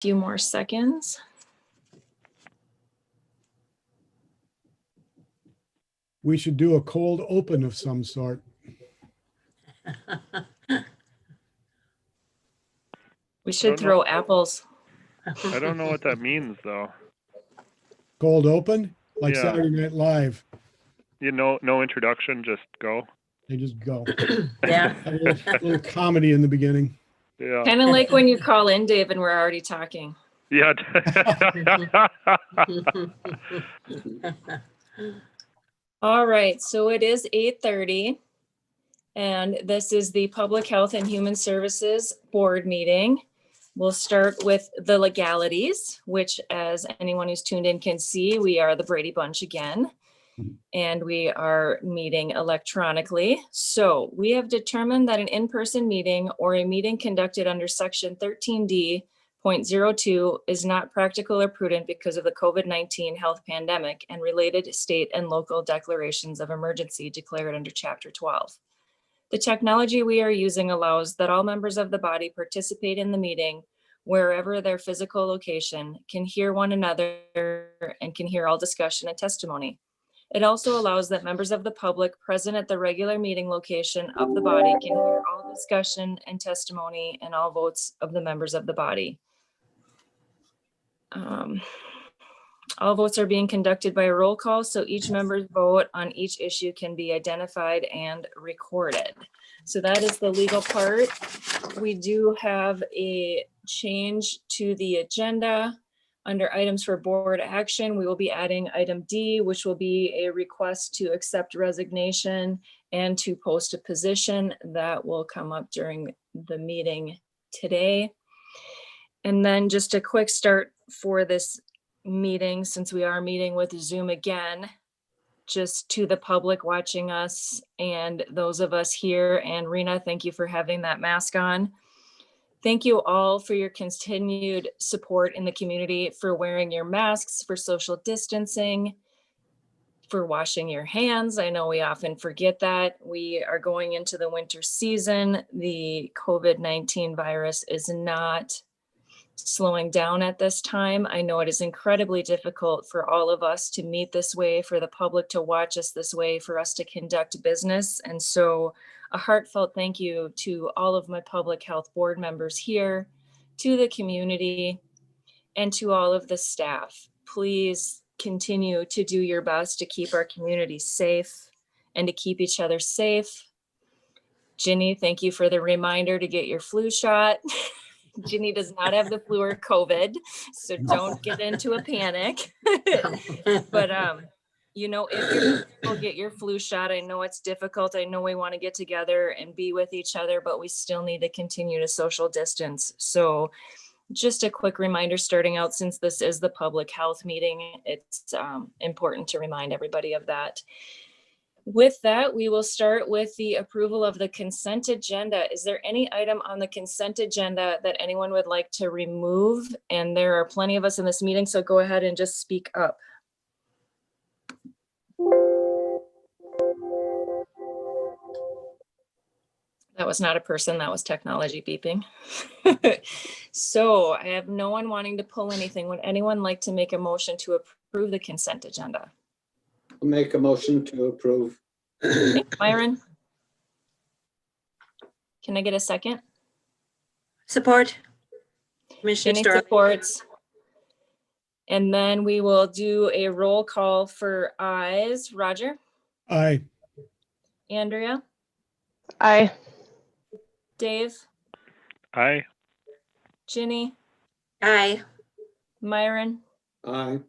few more seconds. We should do a cold open of some sort. We should throw apples. I don't know what that means, though. Cold open, like Yeah. Saturday Night Live. You know, no introduction, just go. They just go. Yeah. A little comedy in the beginning. Yeah. Kind of like when you call in, Dave, and we're already talking. Yeah. All right, so it is 8:30. And this is the Public Health and Human Services Board meeting. We'll start with the legalities, which, as anyone who's tuned in can see, we are the Brady Bunch again. And we are meeting electronically. So we have determined that an in-person meeting or a meeting conducted under section 13D.02 is not practical or prudent because of the COVID-19 health pandemic and related state and local declarations of emergency declared under chapter 12. The technology we are using allows that all members of the body participate in the meeting wherever their physical location, can hear one another, and can hear all discussion and testimony. It also allows that members of the public present at the regular meeting location of the body can hear all discussion and testimony and all votes of the members of the body. All votes are being conducted by a roll call, so each member's vote on each issue can be identified and recorded. So that is the legal part. We do have a change to the agenda. Under items for board action, we will be adding item D, which will be a request to accept resignation and to post a position. That will come up during the meeting today. And then just a quick start for this meeting, since we are meeting with Zoom again, just to the public watching us and those of us here. And Rena, thank you for having that mask on. Thank you all for your continued support in the community, for wearing your masks, for social distancing, for washing your hands. I know we often forget that. We are going into the winter season. The COVID-19 virus is not slowing down at this time. I know it is incredibly difficult for all of us to meet this way, for the public to watch us this way, for us to conduct business. And so a heartfelt thank you to all of my public health board members here, to the community, and to all of the staff. Please continue to do your best to keep our community safe and to keep each other safe. Ginny, thank you for the reminder to get your flu shot. Ginny does not have the flu or COVID, so don't get into a panic. But, you know, if you'll get your flu shot, I know it's difficult. I know we want to get together and be with each other, but we still need to continue to social distance. So just a quick reminder starting out, since this is the public health meeting, it's important to remind everybody of that. With that, we will start with the approval of the consent agenda. Is there any item on the consent agenda that anyone would like to remove? And there are plenty of us in this meeting, so go ahead and just speak up. That was not a person, that was technology beeping. So I have no one wanting to pull anything. Would anyone like to make a motion to approve the consent agenda? I'll make a motion to approve. Thanks, Myron. Can I get a second? Support. Commissioner Jenny Starling. supports. And then we will do a roll call for ayes. Roger? Aye. Andrea? Aye. Dave? Aye. Ginny? Aye. Myron? Aye.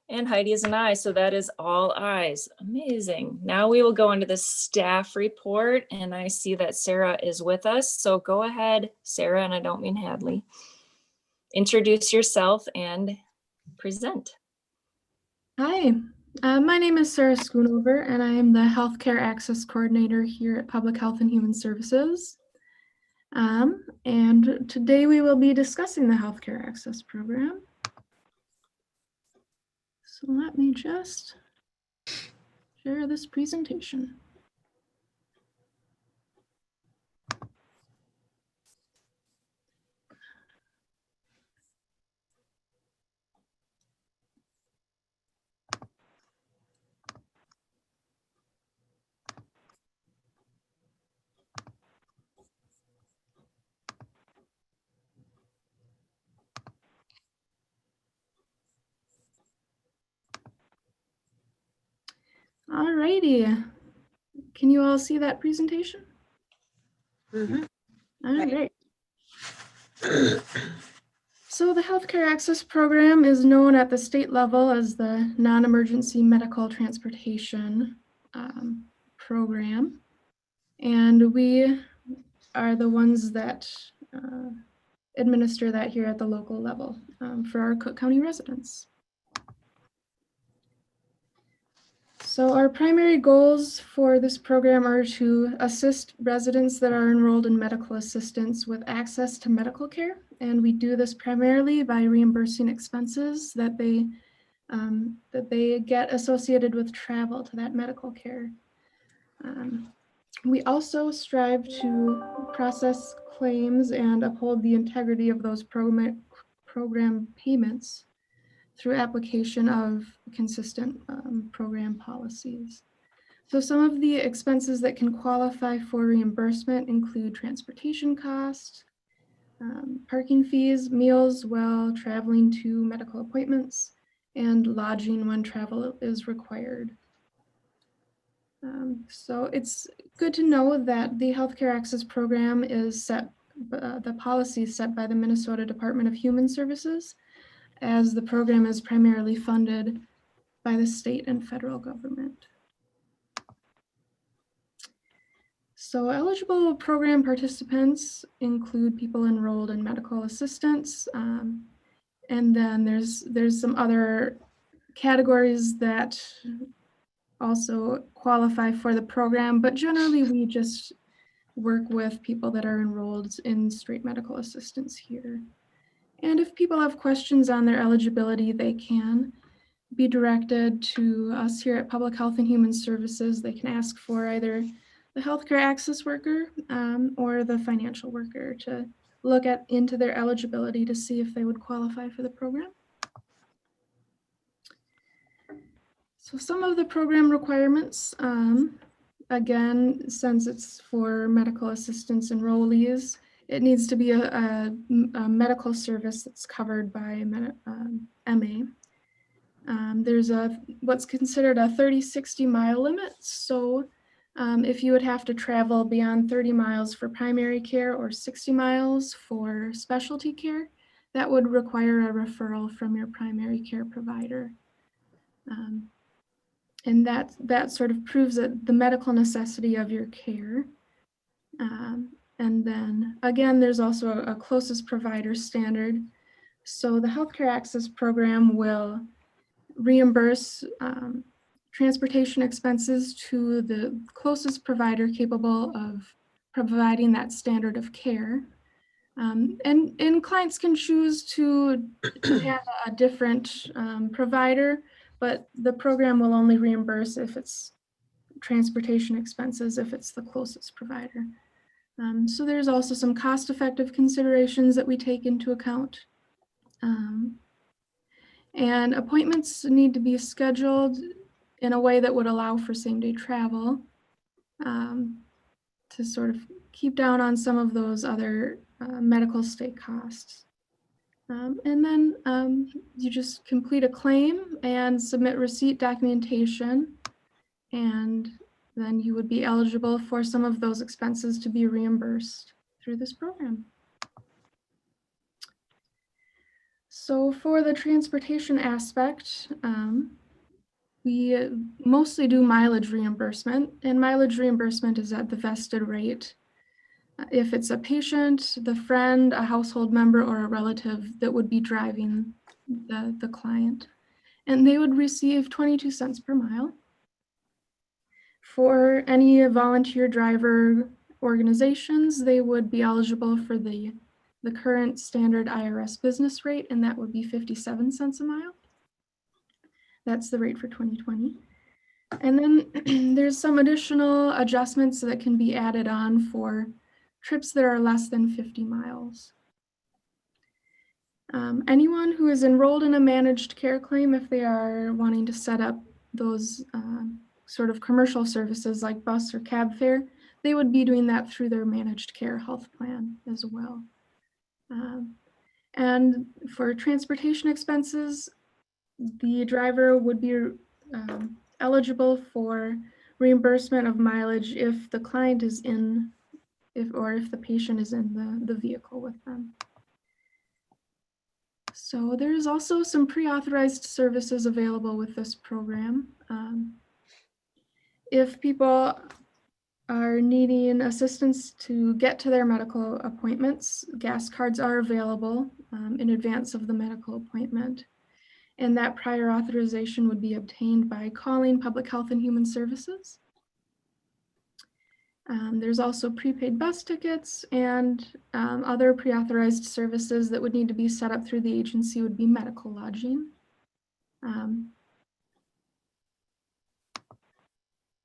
And Heidi is an aye, so that is all ayes. Amazing. Now we will go into the staff report, and I see that Sarah is with us. So go ahead, Sarah, and I don't mean Hadley. Introduce yourself and present. Hi, my name is Sarah Schoonover, and I am the Healthcare Access Coordinator here at Public Health and Human Services. And today we will be discussing the Healthcare Access Program. So let me just share this presentation. All righty. Can you all see that presentation? Mhm. All Right. right. So the Healthcare Access Program is known at the state level as the Non-Emergency Medical Transportation Program. And we are the ones that administer that here at the local level for our Cook County residents. So our primary goals for this program are to assist residents that are enrolled in medical assistance with access to medical care. And we do this primarily by reimbursing expenses that they get associated with travel to that medical care. We also strive to process claims and uphold the integrity of those program payments through application of consistent program policies. So some of the expenses that can qualify for reimbursement include transportation costs, parking fees, meals while traveling to medical appointments, and lodging when travel is required. So it's good to know that the Healthcare Access Program is set, the policy is set by the Minnesota Department of Human Services, as the program is primarily funded by the state and federal government. So eligible program participants include people enrolled in medical assistance, and then there's some other categories that also qualify for the program, but generally we just work with people that are enrolled in straight medical assistance here. And if people have questions on their eligibility, they can be directed to us here at Public Health and Human Services. They can ask for either the healthcare access worker or the financial worker to look into their eligibility to see if they would qualify for the program. So some of the program requirements, again, since it's for medical assistance enrollees, it needs to be a medical service that's covered by MA. There's what's considered a 30-60 mile limit. So if you would have to travel beyond 30 miles for primary care or 60 miles for specialty care, that would require a referral from your primary care provider. And that sort of proves that the medical necessity of your care. And then again, there's also a closest provider standard. So the Healthcare Access Program will reimburse transportation expenses to the closest provider capable of providing that standard of care. And clients can choose to have a different provider, but the program will only reimburse if it's transportation expenses, if it's the closest provider. So there's also some cost-effective considerations that we take into account. And appointments need to be scheduled in a way that would allow for same-day travel to sort of keep down on some of those other medical state costs. And then you just complete a claim and submit receipt documentation, and then you would be eligible for some of those expenses to be reimbursed through this program. So for the transportation aspect, we mostly do mileage reimbursement, and mileage reimbursement is at the vested rate. If it's a patient, the friend, a household member, or a relative that would be driving the client, and they would receive 22 cents per mile. For any volunteer driver organizations, they would be eligible for the current standard IRS business rate, and that would be 57 cents a mile. That's the rate for 2020. And then there's some additional adjustments that can be added on for trips that are less than 50 miles. Anyone who is enrolled in a managed care claim, if they are wanting to set up those sort of commercial services like bus or cab fare, they would be doing that through their managed care health plan as well. And for transportation expenses, the driver would be eligible for reimbursement of mileage if the client is in, if the patient is in the vehicle with them. So there's also some pre-authorized services available with this program. If people are needing assistance to get to their medical appointments, gas cards are available in advance of the medical appointment. And that prior authorization would be obtained by calling Public Health and Human Services. There's also prepaid bus tickets, and other pre-authorized services that would need to be set up through the agency would be medical lodging.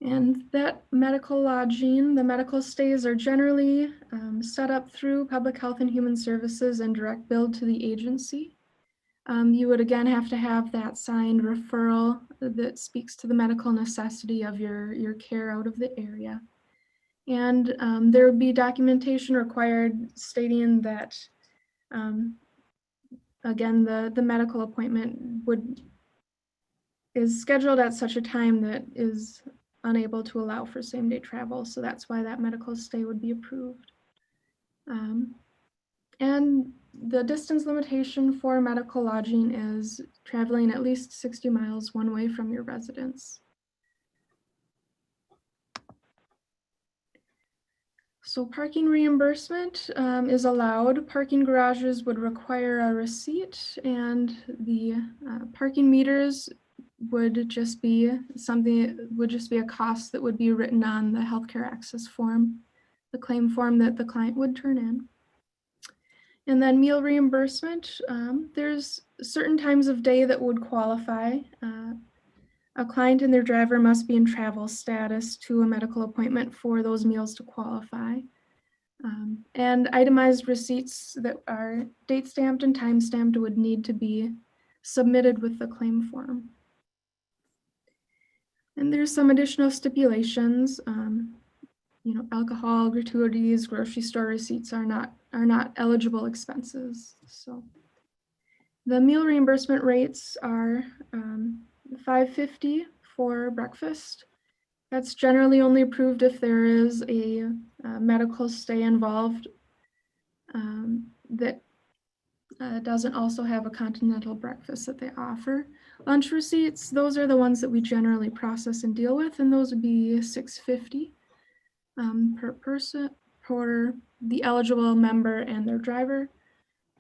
And that medical lodging, the medical stays are generally set up through Public Health and Human Services and direct billed to the agency. You would again have to have that signed referral that speaks to the medical necessity of your care out of the area. And there would be documentation required stating that, again, the medical appointment is scheduled at such a time that is unable to allow for same-day travel. So that's why that medical stay would be approved. And the distance limitation for medical lodging is traveling at least 60 miles one way from your residence. So parking reimbursement is allowed. Parking garages would require a receipt, and the parking meters would just be a cost that would be written on the healthcare access form, the claim form that the client would turn in. And then meal reimbursement, there's certain times of day that would qualify. A client and their driver must be in travel status to a medical appointment for those meals to qualify. And itemized receipts that are date stamped and time stamped would need to be submitted with the claim form. And there's some additional stipulations. Alcohol, gratuities, grocery store receipts are not eligible expenses. So the meal reimbursement rates are $5.50 for breakfast. That's generally only approved if there is a medical stay involved that doesn't also have a continental breakfast that they offer. Lunch receipts, those are the ones that we generally process and deal with, and those would be $6.50 per person, for the eligible member and their driver.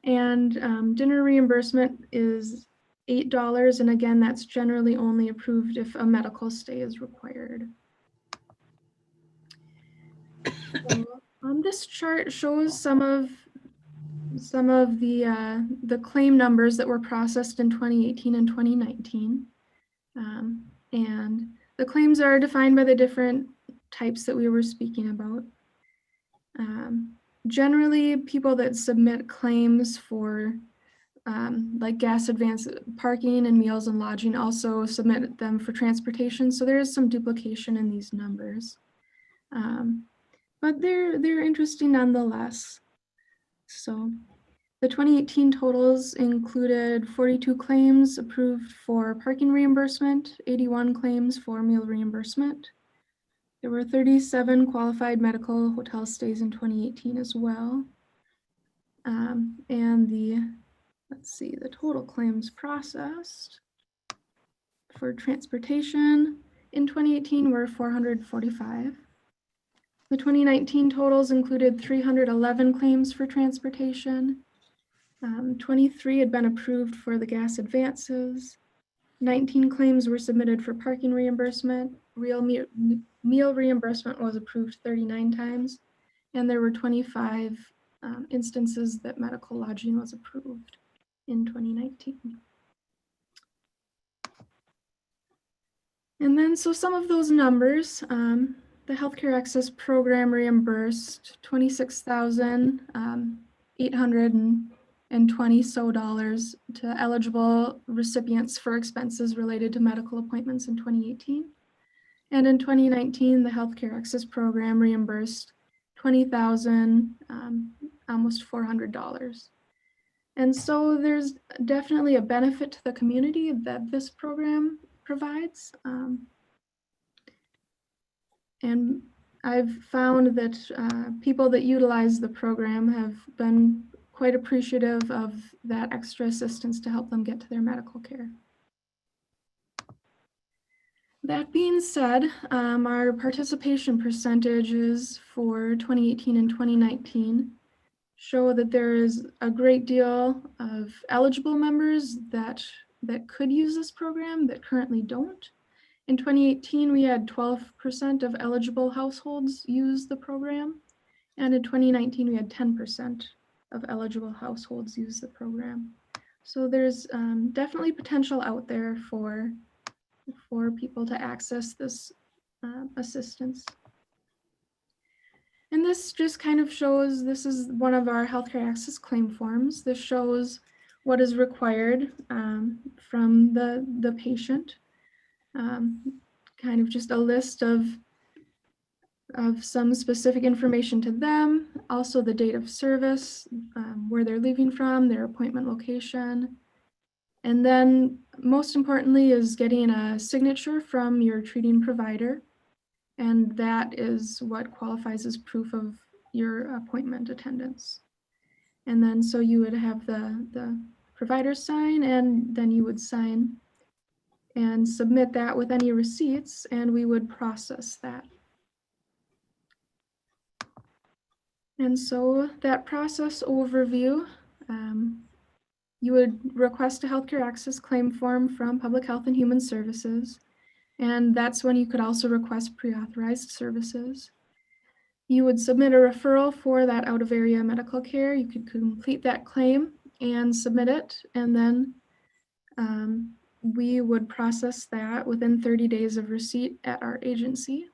And dinner reimbursement is $8, and again, that's generally only approved if a medical stay is required. So, this chart shows some of the claim numbers that were processed in 2018 and 2019. And the claims are defined by the different types that we were speaking about. Generally, people that submit claims for like gas advance parking and meals and lodging also submit them for transportation. So there is some duplication in these numbers. But they're interesting nonetheless. So the 2018 totals included 42 claims approved for parking reimbursement, 81 claims for meal reimbursement. There were 37 qualified medical hotel stays in 2018 as well. And the total claims processed for transportation in 2018 were 445. The 2019 totals included 311 claims for transportation. 23 had been approved for the gas advances. 19 claims were submitted for parking reimbursement. Meal reimbursement was approved 39 times, and there were 25 instances that medical lodging was approved in 2019. And then, so some of those numbers, the Healthcare Access Program reimbursed $26,820 to eligible recipients for expenses related to medical appointments in 2018. And in 2019, the Healthcare Access Program reimbursed $20,000, almost $400. And so there's definitely a benefit to the community that this program provides. And I've found that people that utilize the program have been quite appreciative of that extra assistance to help them get to their medical care. That being said, our participation percentages for 2018 and 2019 show that there is a great deal of eligible members that could use this program that currently don't. In 2018, we had 12% of eligible households use the program, and in 2019, we had 10% of eligible households use the program. So there's definitely potential out there for people to access this assistance. And this just kind of shows, this is one of our healthcare access claim forms. This shows what is required from the patient. Kind of just a list of some specific information to them, also the date of service, where they're leaving from, their appointment location. And then most importantly is getting a signature from your treating provider. And that is what qualifies as proof of your appointment attendance. And then so you would have the provider sign, and then you would sign and submit that with any receipts, and we would process that. And so that process overview, you would request a healthcare access claim form from Public Health and Human Services. And that's when you could also request pre-authorized services. You would submit a referral for that out-of-area medical care. You could complete that claim and submit it, and then we would process that within 30 days of receipt at our agency.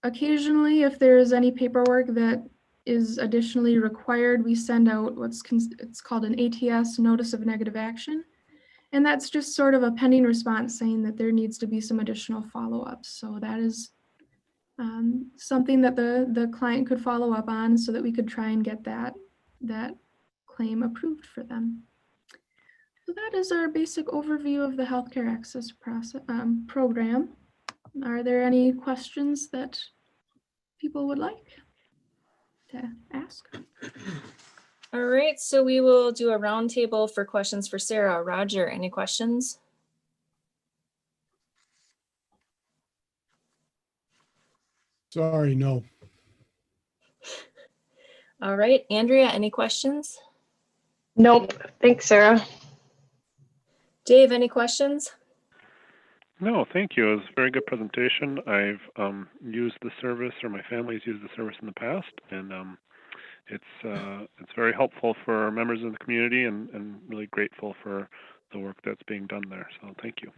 Occasionally, if there is any paperwork that is additionally required, we send out it's called an ATS, Notice of Negative Action. And that's just sort of a pending response saying that there needs to be some additional follow-ups. So that is something that the client could follow up on so that we could try and get that claim approved for them. So that is our basic overview of the healthcare access program. Are there any questions that people would like to ask? All right, so we will do a roundtable for questions for Sarah. Roger, any questions? Sorry, no. All right, Andrea, any questions? Nope. Thanks, Sarah. Dave, any questions? No, thank you. It was a very good presentation. I've used the service, or my family's used the service in the past, and it's very helpful for members of the community, and really grateful for the work that's being done there. So thank you.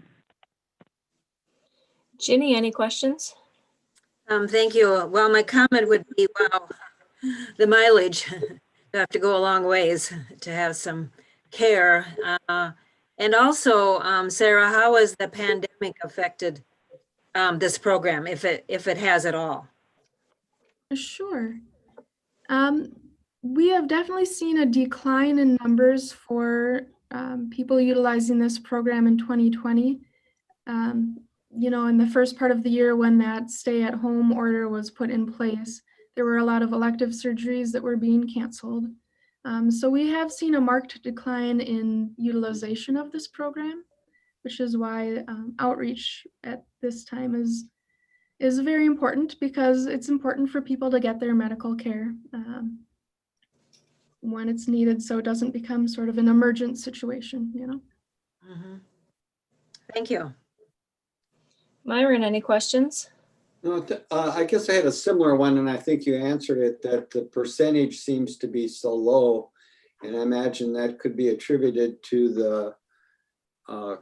Ginny, any questions? Thank you. Well, my comment would be, wow, the mileage, you have to go a long ways to have some care. And also, Sarah, how has the pandemic affected this program, if it has at all? Sure. We have definitely seen a decline in numbers for people utilizing this program in 2020. You know, in the first part of the year when that stay-at-home order was put in place, there were a lot of elective surgeries that were being canceled. So we have seen a marked decline in utilization of this program, which is why outreach at this time is very important, because it's important for people to get their medical care when it's needed, so it doesn't become sort of an emergent situation, you know? Mm-hmm. Thank you. Myron, any questions? No, I guess I had a similar one, and I think you answered it, that the percentage seems to be so low. And I imagine that could be attributed to the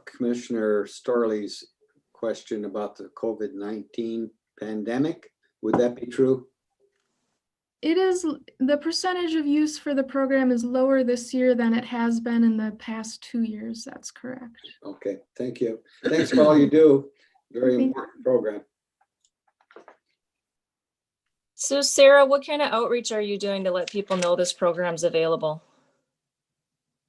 Commissioner Storley's question about the COVID-19 pandemic. Would that be true? It is, the percentage of use for the program is lower this year than it has been in the past 2 years. That's correct. Okay, thank you. Thanks for all you do. Very Thank you. important program. So Sarah, what kind of outreach are you doing to let people know this program's available?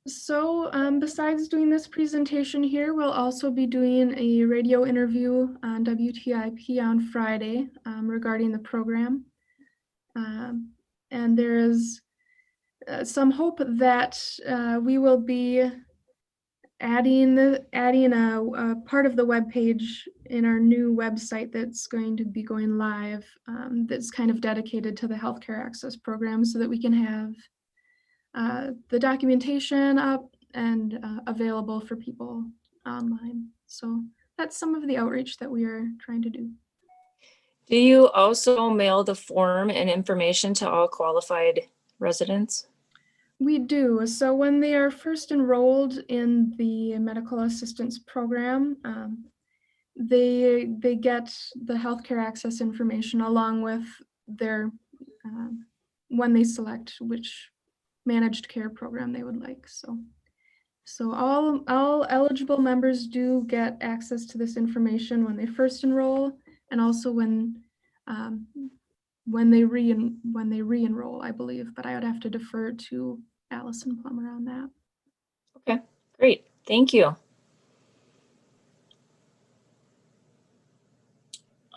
So besides doing this presentation here, we'll also be doing a radio interview on WTIP on Friday regarding the program. And there is some hope that we will be adding a part of the webpage in our new website that's going to be going live, that's kind of dedicated to the healthcare access program, so that we can have the documentation up and available for people online. So that's some of the outreach that we are trying to do. Do you also mail the form and information to all qualified residents? We do. So when they are first enrolled in the medical assistance program, they get the healthcare access information along with their when they select which managed care program they would like. So all eligible members do get access to this information when they first enroll, and also when they re-enroll, I believe. But I would have to defer to Allison Plummer on that. Okay, great. Thank you.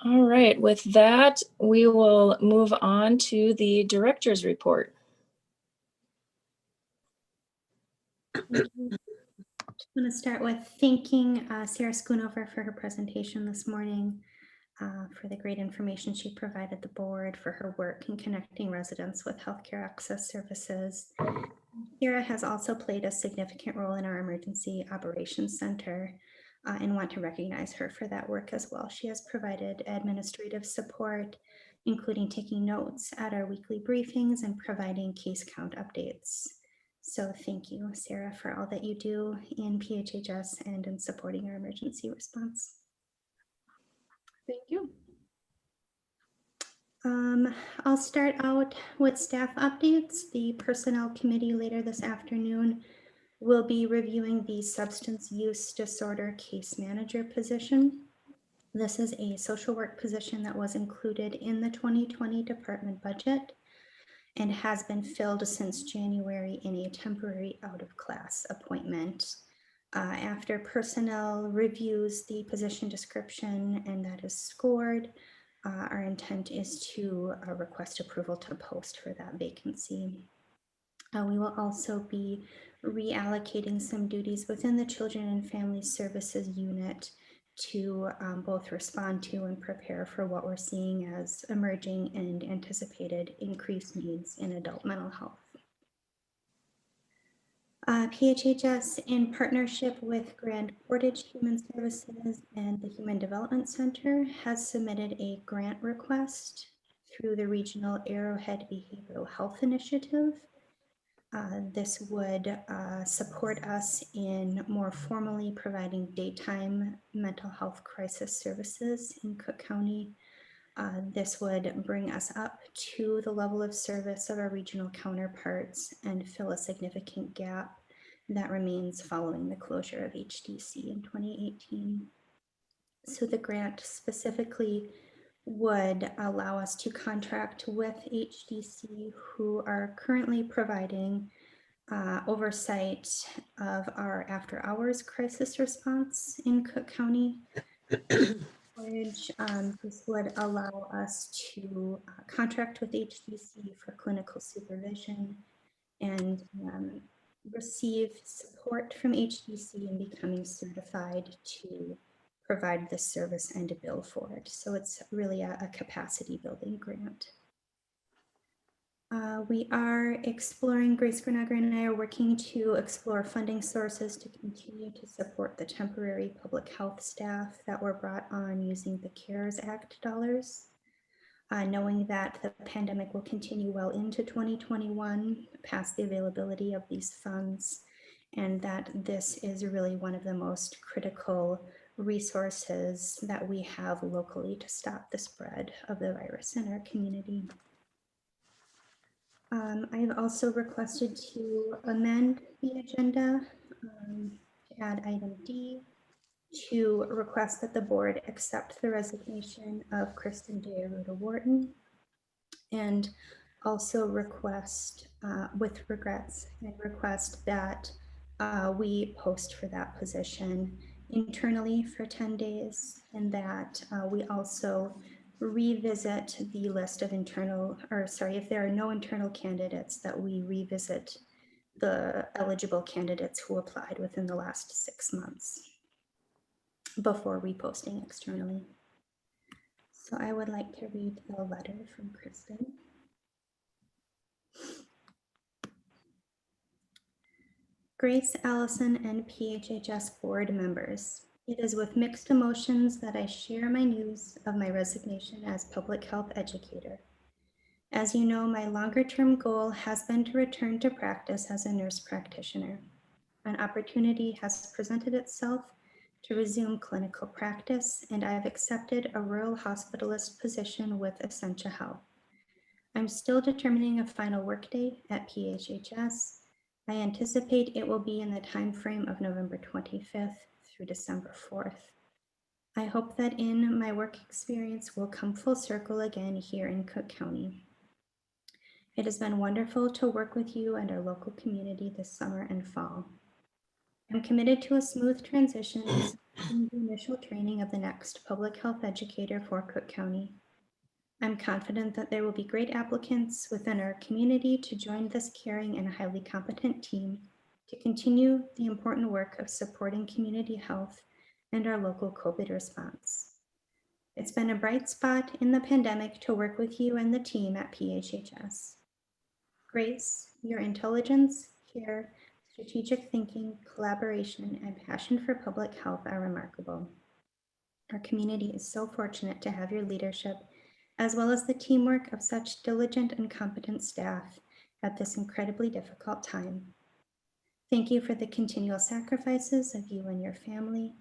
All right, with that, we will move on to the director's report. I'm going to start with thanking Sarah Schoonover for her presentation this morning, for the great information she provided the board, for her work in connecting residents with healthcare access services. Sarah has also played a significant role in our Emergency Operations Center, and want to recognize her for that work as well. She has provided administrative support, including taking notes at our weekly briefings and providing case count updates. So thank you, Sarah, for all that you do in PHHS and in supporting our emergency response. Thank you. I'll start out with staff updates. The Personnel Committee later this afternoon will be reviewing the Substance Use Disorder Case Manager position. This is a social work position that was included in the 2020 department budget and has been filled since January in a temporary out-of-class appointment. After personnel reviews the position description and that is scored, our intent is to request approval to post for that vacancy. We will also be reallocating some duties within the Children and Family Services unit to both respond to and prepare for what we're seeing as emerging and anticipated increased needs in adult mental health. PHHS, in partnership with Grand Portage Human Services and the Human Development Center, has submitted a grant request through the Regional Arrowhead Behavioral Health Initiative. This would support us in more formally providing daytime mental health crisis services in Cook County. This would bring us up to the level of service of our regional counterparts and fill a significant gap that remains following the closure of HDC in 2018. So the grant specifically would allow us to contract with HDC, who are currently providing oversight of our after hours crisis response in Cook County. This would allow us to contract with HDC for clinical supervision and receive support from HDC in becoming certified to provide this service and to bill for it. So it's really a capacity building grant. We are exploring, Grace Granager and I are working to explore funding sources to continue to support the temporary public health staff that were brought on using the CARES Act dollars. Knowing that the pandemic will continue well into 2021 past the availability of these funds, and that this is really one of the most critical resources that we have locally to stop the spread of the virus in our community. I have also requested to amend the agenda to add item D, to request that the board accept the resignation of Kristen Dearuda Wharton, and also request, with regrets, and request that we post for that position internally for 10 days, and that we also revisit the list of if there are no internal candidates, that we revisit the eligible candidates who applied within the last 6 months before reposting externally. So I would like to read the letter from Kristen. Grace, Allison, and PHHS board members, it is with mixed emotions that I share my news of my resignation as public health educator. As you know, my longer-term goal has been to return to practice as a nurse practitioner. An opportunity has presented itself to resume clinical practice, and I have accepted a rural hospitalist position with Essentia Health. I'm still determining a final workday at PHHS. I anticipate it will be in the time frame of November 25th through December 4th. I hope that in my work experience will come full circle again here in Cook County. It has been wonderful to work with you and our local community this summer and fall. I'm committed to a smooth transition in the initial training of the next public health educator for Cook County. I'm confident that there will be great applicants within our community to join this caring and highly competent team to continue the important work of supporting community health and our local COVID response. It's been a bright spot in the pandemic to work with you and the team at PHHS. Grace, your intelligence, care, strategic thinking, collaboration, and passion for public health are remarkable. Our community is so fortunate to have your leadership, as well as the teamwork of such diligent and competent staff at this incredibly difficult time. Thank you for the continual sacrifices of you and your family.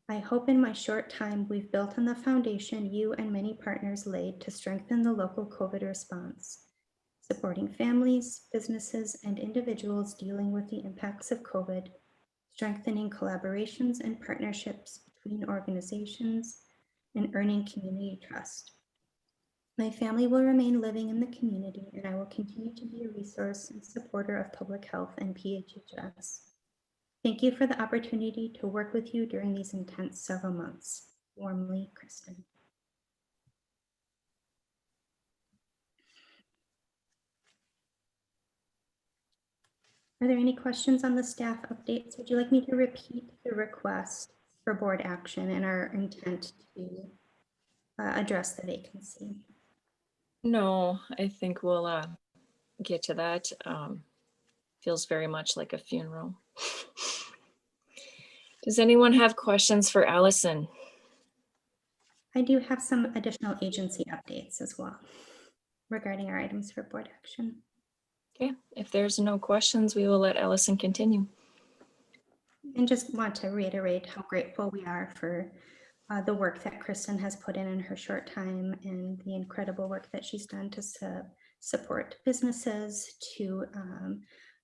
I hope in my short time we've built on the foundation you and many partners laid to strengthen the local COVID response, supporting families, businesses, and individuals dealing with the impacts of COVID, strengthening collaborations and partnerships between organizations, and earning community trust. My family will remain living in the community, and I will continue to be a resource and supporter of public health and PHHS. Thank you for the opportunity to work with you during these intense several months. Warmly, Kristen. Are there any questions on the staff updates? Would you like me to repeat the request for board action and our intent to address the vacancy? No, I think we'll get to that. Feels very much like a funeral. Does anyone have questions for Allison? I do have some additional agency updates as well regarding our items for board action. Okay, if there's no questions, we will let Allison continue. And just want to reiterate how grateful we are for the work that Kristen has put in her short time and the incredible work that she's done to support businesses, to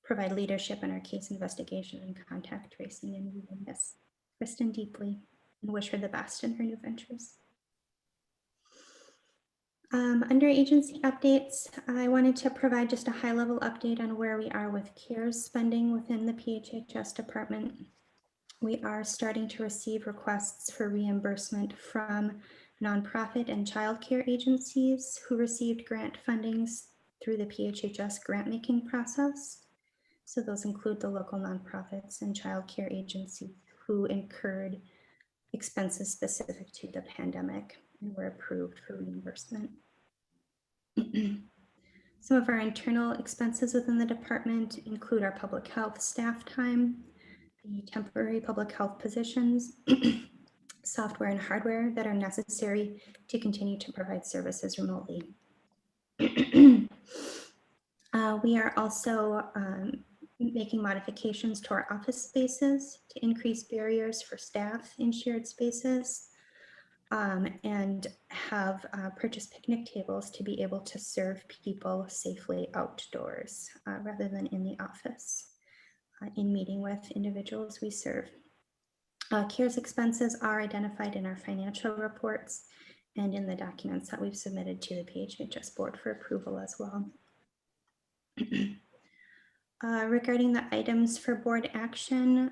provide leadership in our case investigation and contact tracing. And we will miss Kristen deeply and wish her the best in her new ventures. Under agency updates, I wanted to provide just a high-level update on where we are with CARES spending within the PHHS department. We are starting to receive requests for reimbursement from nonprofit and childcare agencies who received grant fundings through the PHHS grant-making process. So those include the local nonprofits and childcare agencies who incurred expenses specific to the pandemic and were approved for reimbursement. Some of our internal expenses within the department include our public health staff time, the temporary public health positions, software and hardware that are necessary to continue to provide services remotely. We are also making modifications to our office spaces to increase barriers for staff in shared spaces, and have purchased picnic tables to be able to serve people safely outdoors rather than in the office. In meeting with individuals we serve. CARES expenses are identified in our financial reports and in the documents that we've submitted to the PHHS board for approval as well. Regarding the items for board action,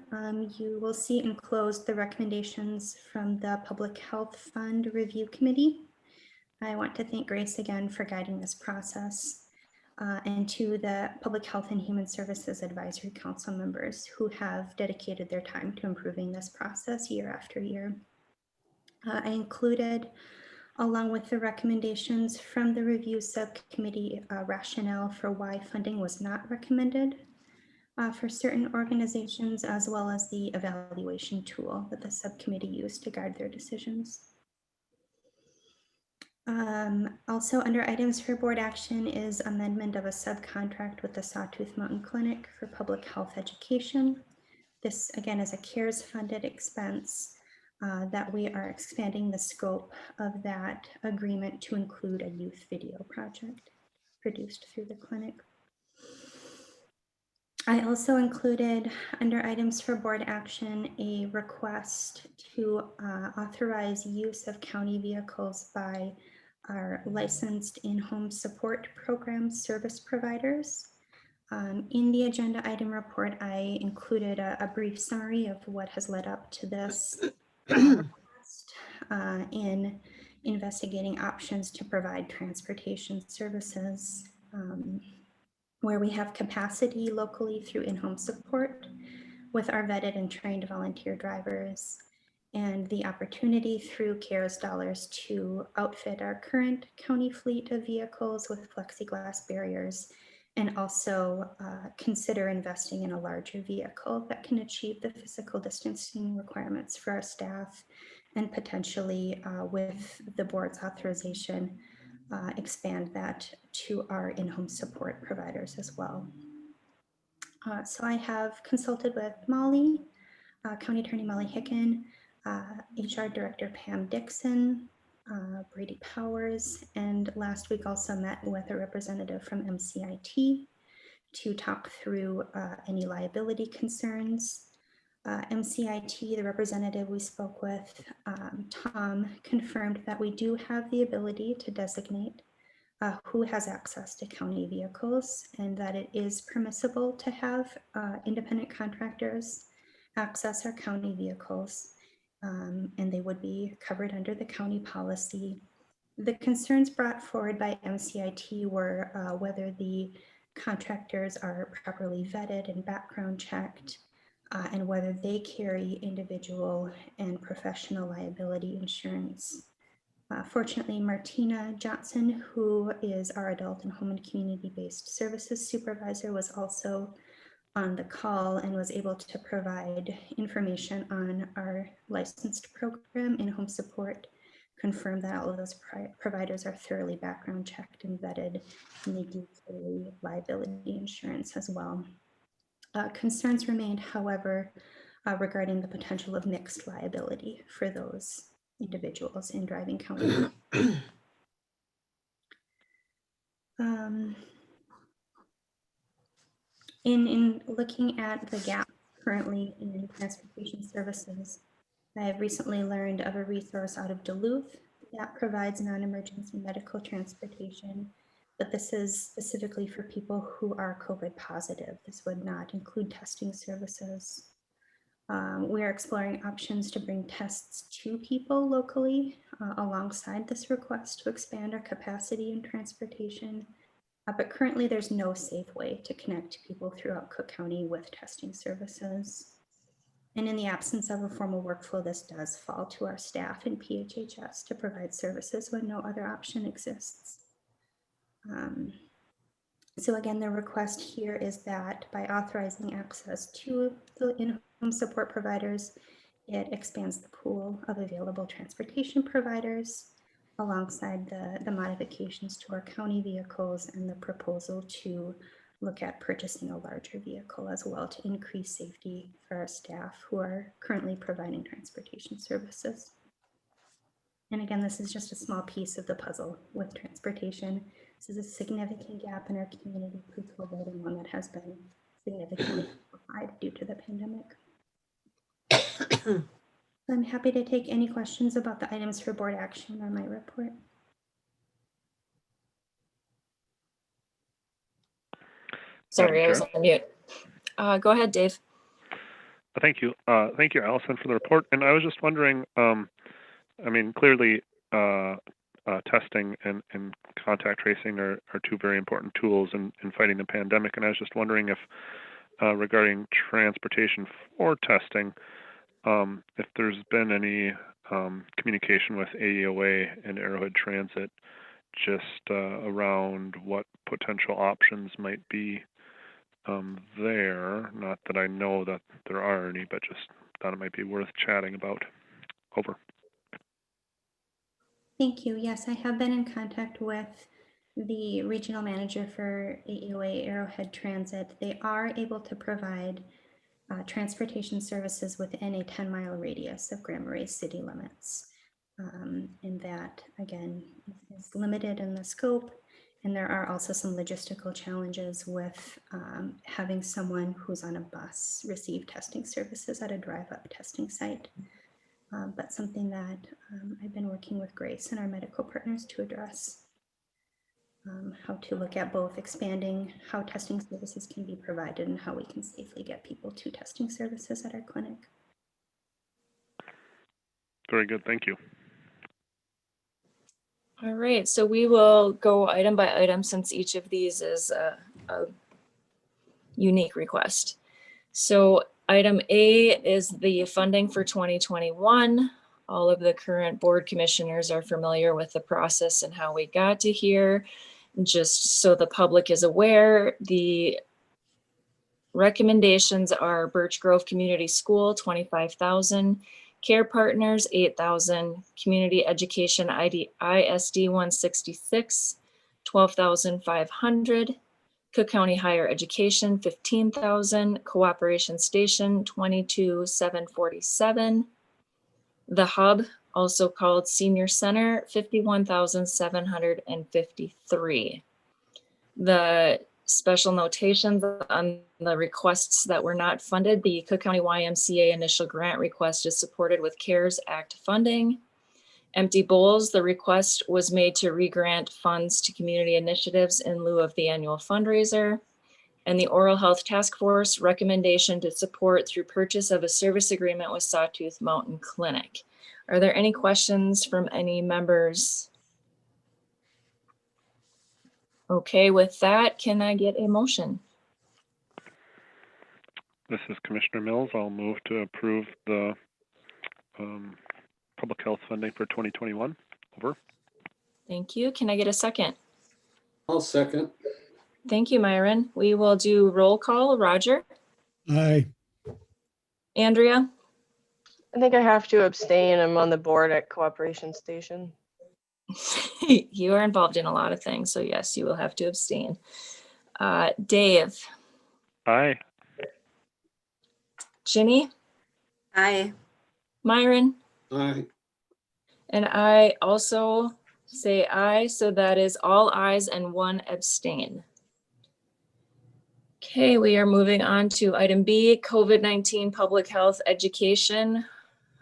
you will see enclosed the recommendations from the Public Health Fund Review Committee. I want to thank Grace again for guiding this process, and to the Public Health and Human Services Advisory Council members who have dedicated their time to improving this process year after year. I included, along with the recommendations from the review subcommittee, rationale for why funding was not recommended for certain organizations, as well as the evaluation tool that the subcommittee used to guide their decisions. Also under items for board action is amendment of a subcontract with the Sawtooth Mountain Clinic for public health education. This again is a CARES funded expense that we are expanding the scope of that agreement to include a youth video project produced through the clinic. I also included under items for board action a request to authorize use of county vehicles by our licensed in-home support program service providers. In the agenda item report, I included a brief summary of what has led up to this request in investigating options to provide transportation services where we have capacity locally through in-home support with our vetted and trained volunteer drivers, and the opportunity through CARES dollars to outfit our current county fleet of vehicles with plexiglass barriers, and also consider investing in a larger vehicle that can achieve the physical distancing requirements for our staff, and potentially with the board's authorization, expand that to our in-home support providers as well. So I have consulted with Molly, County Attorney Molly Hicken, HR Director Pam Dixon, Brady Powers, and last week also met with a representative from MCIT to talk through any liability concerns. MCIT, the representative we spoke with, Tom, confirmed that we do have the ability to designate who has access to county vehicles, and that it is permissible to have independent contractors access our county vehicles, and they would be covered under the county policy. The concerns brought forward by MCIT were whether the contractors are properly vetted and background checked, and whether they carry individual and professional liability insurance. Fortunately, Martina Johnson, who is our adult and home and community-based services supervisor, was also on the call and was able to provide information on our licensed program in home support, confirm that all of those providers are thoroughly background checked and vetted, and they do carry liability insurance as well. Concerns remained, however, regarding the potential of mixed liability for those individuals in driving county. In looking at the gap currently in transportation services, I have recently learned of a resource out of Duluth that provides non-emergency medical transportation, but this is specifically for people who are COVID positive. This would not include testing services. We are exploring options to bring tests to people locally alongside this request to expand our capacity in transportation. But currently there's no safe way to connect people throughout Cook County with testing services. And in the absence of a formal workflow, this does fall to our staff in PHHS to provide services when no other option exists. So again, the request here is that by authorizing access to the in-home support providers, it expands the pool of available transportation providers alongside the modifications to our county vehicles and the proposal to look at purchasing a larger vehicle as well to increase safety for our staff who are currently providing transportation services. And again, this is just a small piece of the puzzle with transportation. This is a significant gap in our community pre-COVID, and one that has been significantly amplified due to the pandemic. I'm happy to take any questions about the items for board action or my report. Sorry, I was on mute. Go ahead, Dave. Thank you. Thank you, Allison, for the report. And I was just wondering, I mean, clearly testing and contact tracing are two very important tools in fighting the pandemic. And I was just wondering if, regarding transportation for testing, if there's been any communication with AEOA and Arrowhead Transit just around what potential options might be there. Not that I know that there are any, but just thought it might be worth chatting about. Over. Thank you. Yes, I have been in contact with the regional manager for AEOA Arrowhead Transit. They are able to provide transportation services within a 10-mile radius of Grand Marais city limits. And that, again, is limited in the scope. And there are also some logistical challenges with having someone who's on a bus receive testing services at a drive-up testing site. But something that I've been working with Grace and our medical partners to address. How to look at both expanding how testing services can be provided and how we can safely get people to testing services at our clinic. Very good. Thank you. All right, so we will go item by item since each of these is a unique request. So item A is the funding for 2021. All of the current board commissioners are familiar with the process and how we got to here. Just so the public is aware, the recommendations are Birch Grove Community School, $25,000, Care Partners, $8,000, Community Education ISD 166, $12,500, Cook County Higher Education, $15,000, Cooperation Station, $22,747, The Hub, also called Senior Center, $51,753. The special notations on the requests that were not funded, the Cook County YMCA initial grant request is supported with CARES Act funding. Empty Bowls, the request was made to re-grant funds to community initiatives in lieu of the annual fundraiser. And the Oral Health Task Force recommendation to support through purchase of a service agreement with Sawtooth Mountain Clinic. Are there any questions from any members? Okay, with that, can I get a motion? This is Commissioner Mills. I'll move to approve the public health funding for 2021. Over. Thank you. Can I get a second? I'll second. Thank you, Myron. We will do roll call. Roger? Aye. Andrea? I think I have to abstain. I'm on the board at Cooperation Station. You are involved in a lot of things, so yes, you will have to abstain. Dave? Aye. Ginny? Aye. Myron? Aye. And I also say aye, so that is all ayes and one abstain. Okay, we are moving on to item B, COVID-19 public health education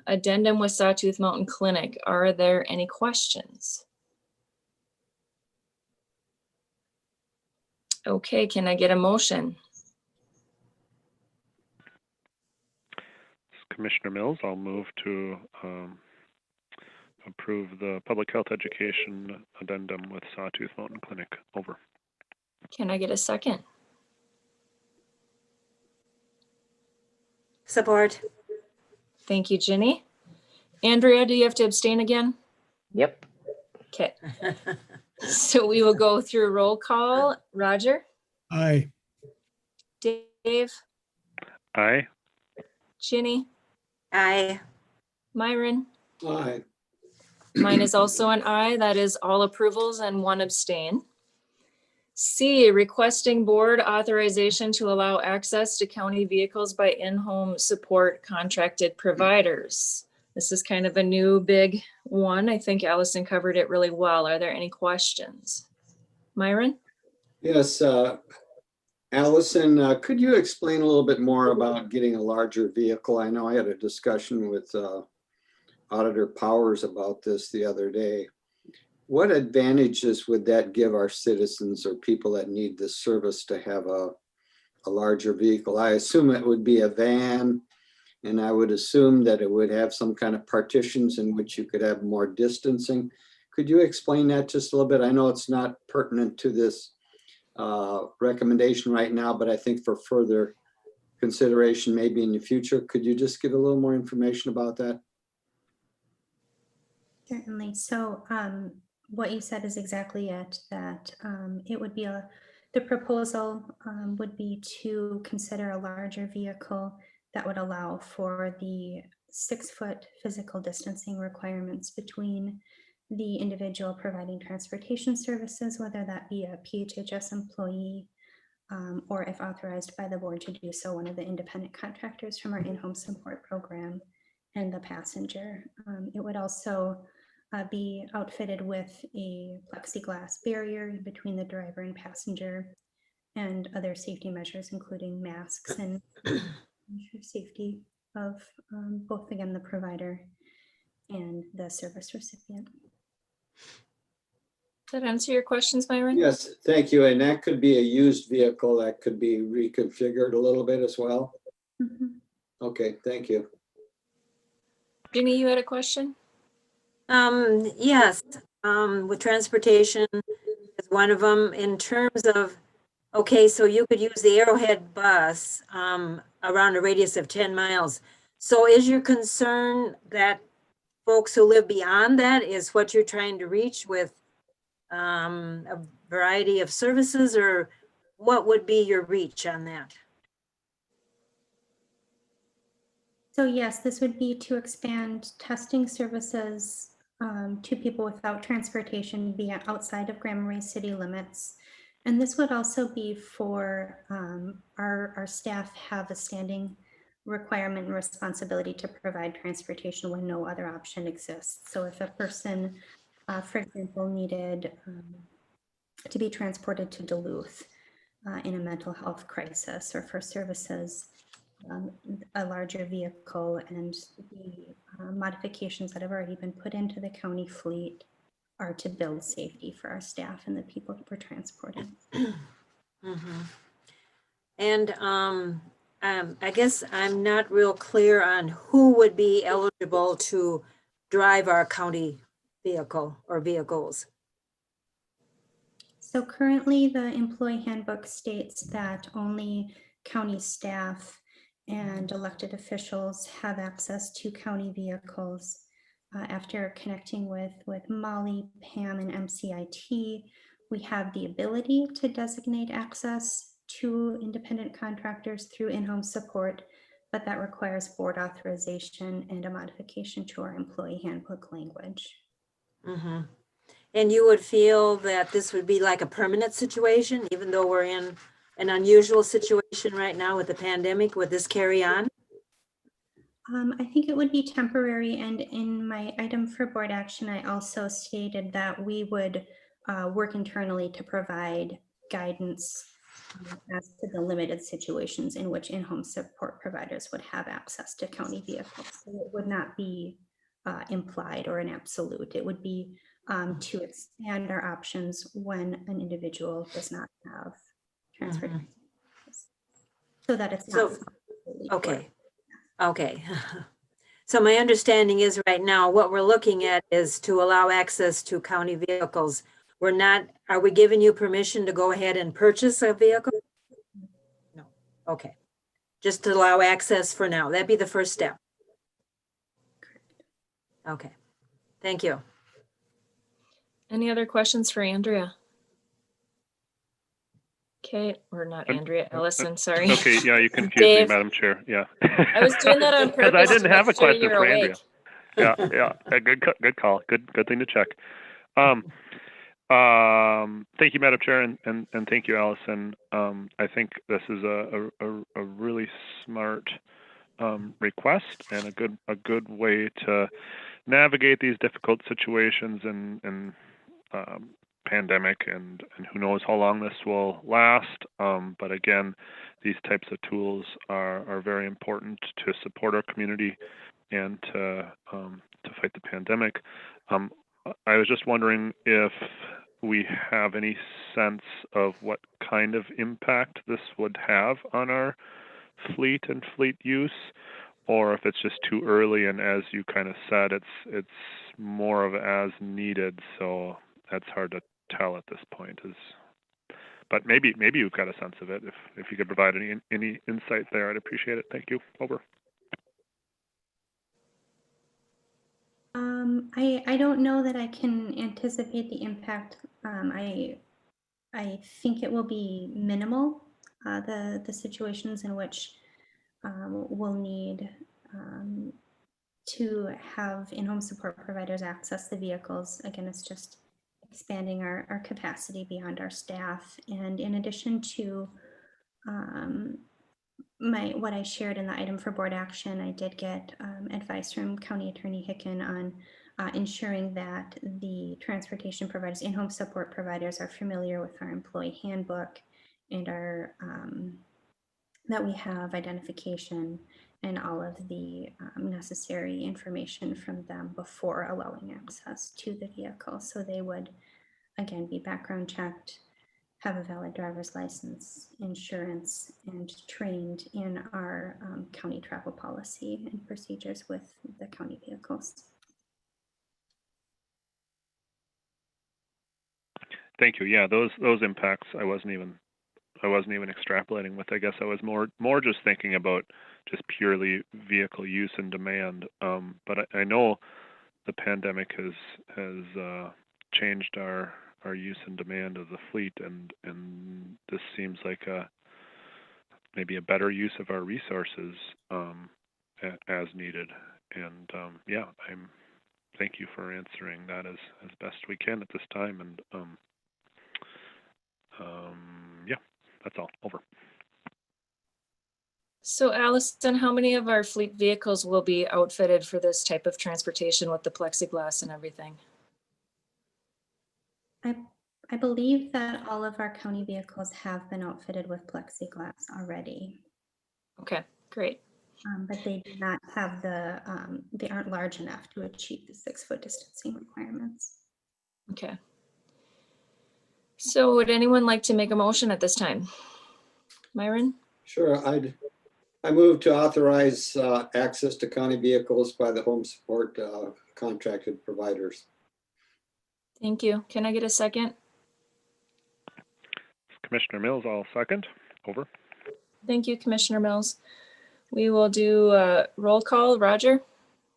addendum with Sawtooth Mountain Clinic. Are there any questions? Okay, can I get a motion? Commissioner Mills, I'll move to approve the public health education addendum with Sawtooth Mountain Clinic. Over. Can I get a second? Support. Thank you, Ginny. Andrea, do you have to abstain again? Yep. Okay. So we will go through roll call. Roger? Aye. Dave? Aye. Ginny? Aye. Myron? Aye. Mine is also an aye. That is all approvals and one abstain. C, requesting board authorization to allow access to county vehicles by in-home support contracted providers. This is kind of a new big one. I think Allison covered it really well. Are there any questions? Myron? Yes, Allison, could you explain a little bit more about getting a larger vehicle? I know I had a discussion with Auditor Powers about this the other day. What advantages would that give our citizens or people that need this service to have a a larger vehicle. I assume it would be a van, and I would assume that it would have some kind of partitions in which you could have more distancing. Could you explain that just a little bit? I know it's not pertinent to this recommendation right now, but I think for further consideration, maybe in the future, could you just give a little more information about that? Certainly. So what you said is exactly it, that it would be the proposal would be to consider a larger vehicle that would allow for the 6-foot physical distancing requirements between the individual providing transportation services, whether that be a PHHS employee or if authorized by the board to do so, one of the independent contractors from our in-home support program, and the passenger. It would also be outfitted with a plexiglass barrier between the driver and passenger, and other safety measures, including masks and ensure safety of both, again, the provider and the service recipient. Does that answer your questions, Myron? Yes, thank you. And that could be a used vehicle that could be reconfigured a little bit as well. Mhm. Okay, thank you. Ginny, you had a question? Yes, with transportation is one of them. In terms of, okay, so you could use the Arrowhead bus around a radius of 10 miles. So is your concern that folks who live beyond that is what you're trying to reach with a variety of services, or what would be your reach on that? So yes, this would be to expand testing services to people without transportation via outside of Grand Marais city limits. And this would also be for our staff have a standing requirement and responsibility to provide transportation when no other option exists. So if a person, for example, needed to be transported to Duluth in a mental health crisis, or for services, a larger vehicle, and the modifications that have already been put into the county fleet are to build safety for our staff and the people that we're transporting. Mm-hmm. And I guess I'm not real clear on who would be eligible to drive our county vehicle or vehicles. So currently the employee handbook states that only county staff and elected officials have access to county vehicles. After connecting with Molly, Pam, and MCIT, we have the ability to designate access to independent contractors through in-home support, but that requires board authorization and a modification to our employee handbook language. Mm-hmm. And you would feel that this would be like a permanent situation, even though we're in an unusual situation right now with the pandemic? Would this carry on? I think it would be temporary, and in my item for board action, I also stated that we would work internally to provide guidance as to the limited situations in which in-home support providers would have access to county vehicles. So it would not be implied or an absolute. It would be to expand our options when an individual does not have transportation. So that it's not. Okay. Okay. So my understanding is right now, what we're looking at is to allow access to county vehicles. We're not, are we giving you permission to go ahead and purchase a vehicle? No. Okay. Just to allow access for now. That'd be the first step. Okay. Thank you. Any other questions for Andrea? Okay, or not Andrea, Ellison, sorry. Okay, yeah, you confused me, Dave. Madam Chair. Yeah. I was doing that on Because purpose. I didn't to have a make sure question you're for awake. Andrea. Yeah. Good call. Good thing to check. Thank you, Madam Chair, and thank you, Allison. I think this is a really smart request and a good way to navigate these difficult situations and pandemic, and who knows how long this will last. But again, these types of tools are very important to support our community and to fight the pandemic. I was just wondering if we have any sense of what kind of impact this would have on our fleet and fleet use, or if it's just too early, and as you kind of said, it's more of as needed, so that's hard to tell at this point. But maybe you've got a sense of it. If you could provide any insight there, I'd appreciate it. Thank you. Over. I don't know that I can anticipate the impact. I think it will be minimal. The situations in which we'll need to have in-home support providers access the vehicles. Again, it's just expanding our capacity beyond our staff. And in addition to what I shared in the item for board action, I did get advice from County Attorney Hicken on ensuring that the transportation providers, in-home support providers, are familiar with our employee handbook and that we have identification and all of the necessary information from them before allowing access to the vehicle. So they would, again, be background checked, have a valid driver's license, insurance, and trained in our county travel policy and procedures with the county vehicles. Thank you. Yeah, those impacts I wasn't even extrapolating with. I guess I was more just thinking about just purely vehicle use and demand. But I know the pandemic has changed our use and demand of the fleet, and this seems like maybe a better use of our resources as needed. And thank you for answering that as best we can at this time. And that's all. Over. So Allison, how many of our fleet vehicles will be outfitted for this type of transportation with the plexiglass and everything? I believe that all of our county vehicles have been outfitted with plexiglass already. Okay, great. But they do not have they aren't large enough to achieve the 6-foot distancing requirements. Okay. So would anyone like to make a motion at this time? Myron? Sure, I move to authorize access to county vehicles by the home support contracted providers. Thank you. Can I get a second? Commissioner Mills, I'll second. Over. Thank you, Commissioner Mills. We will do a roll call. Roger?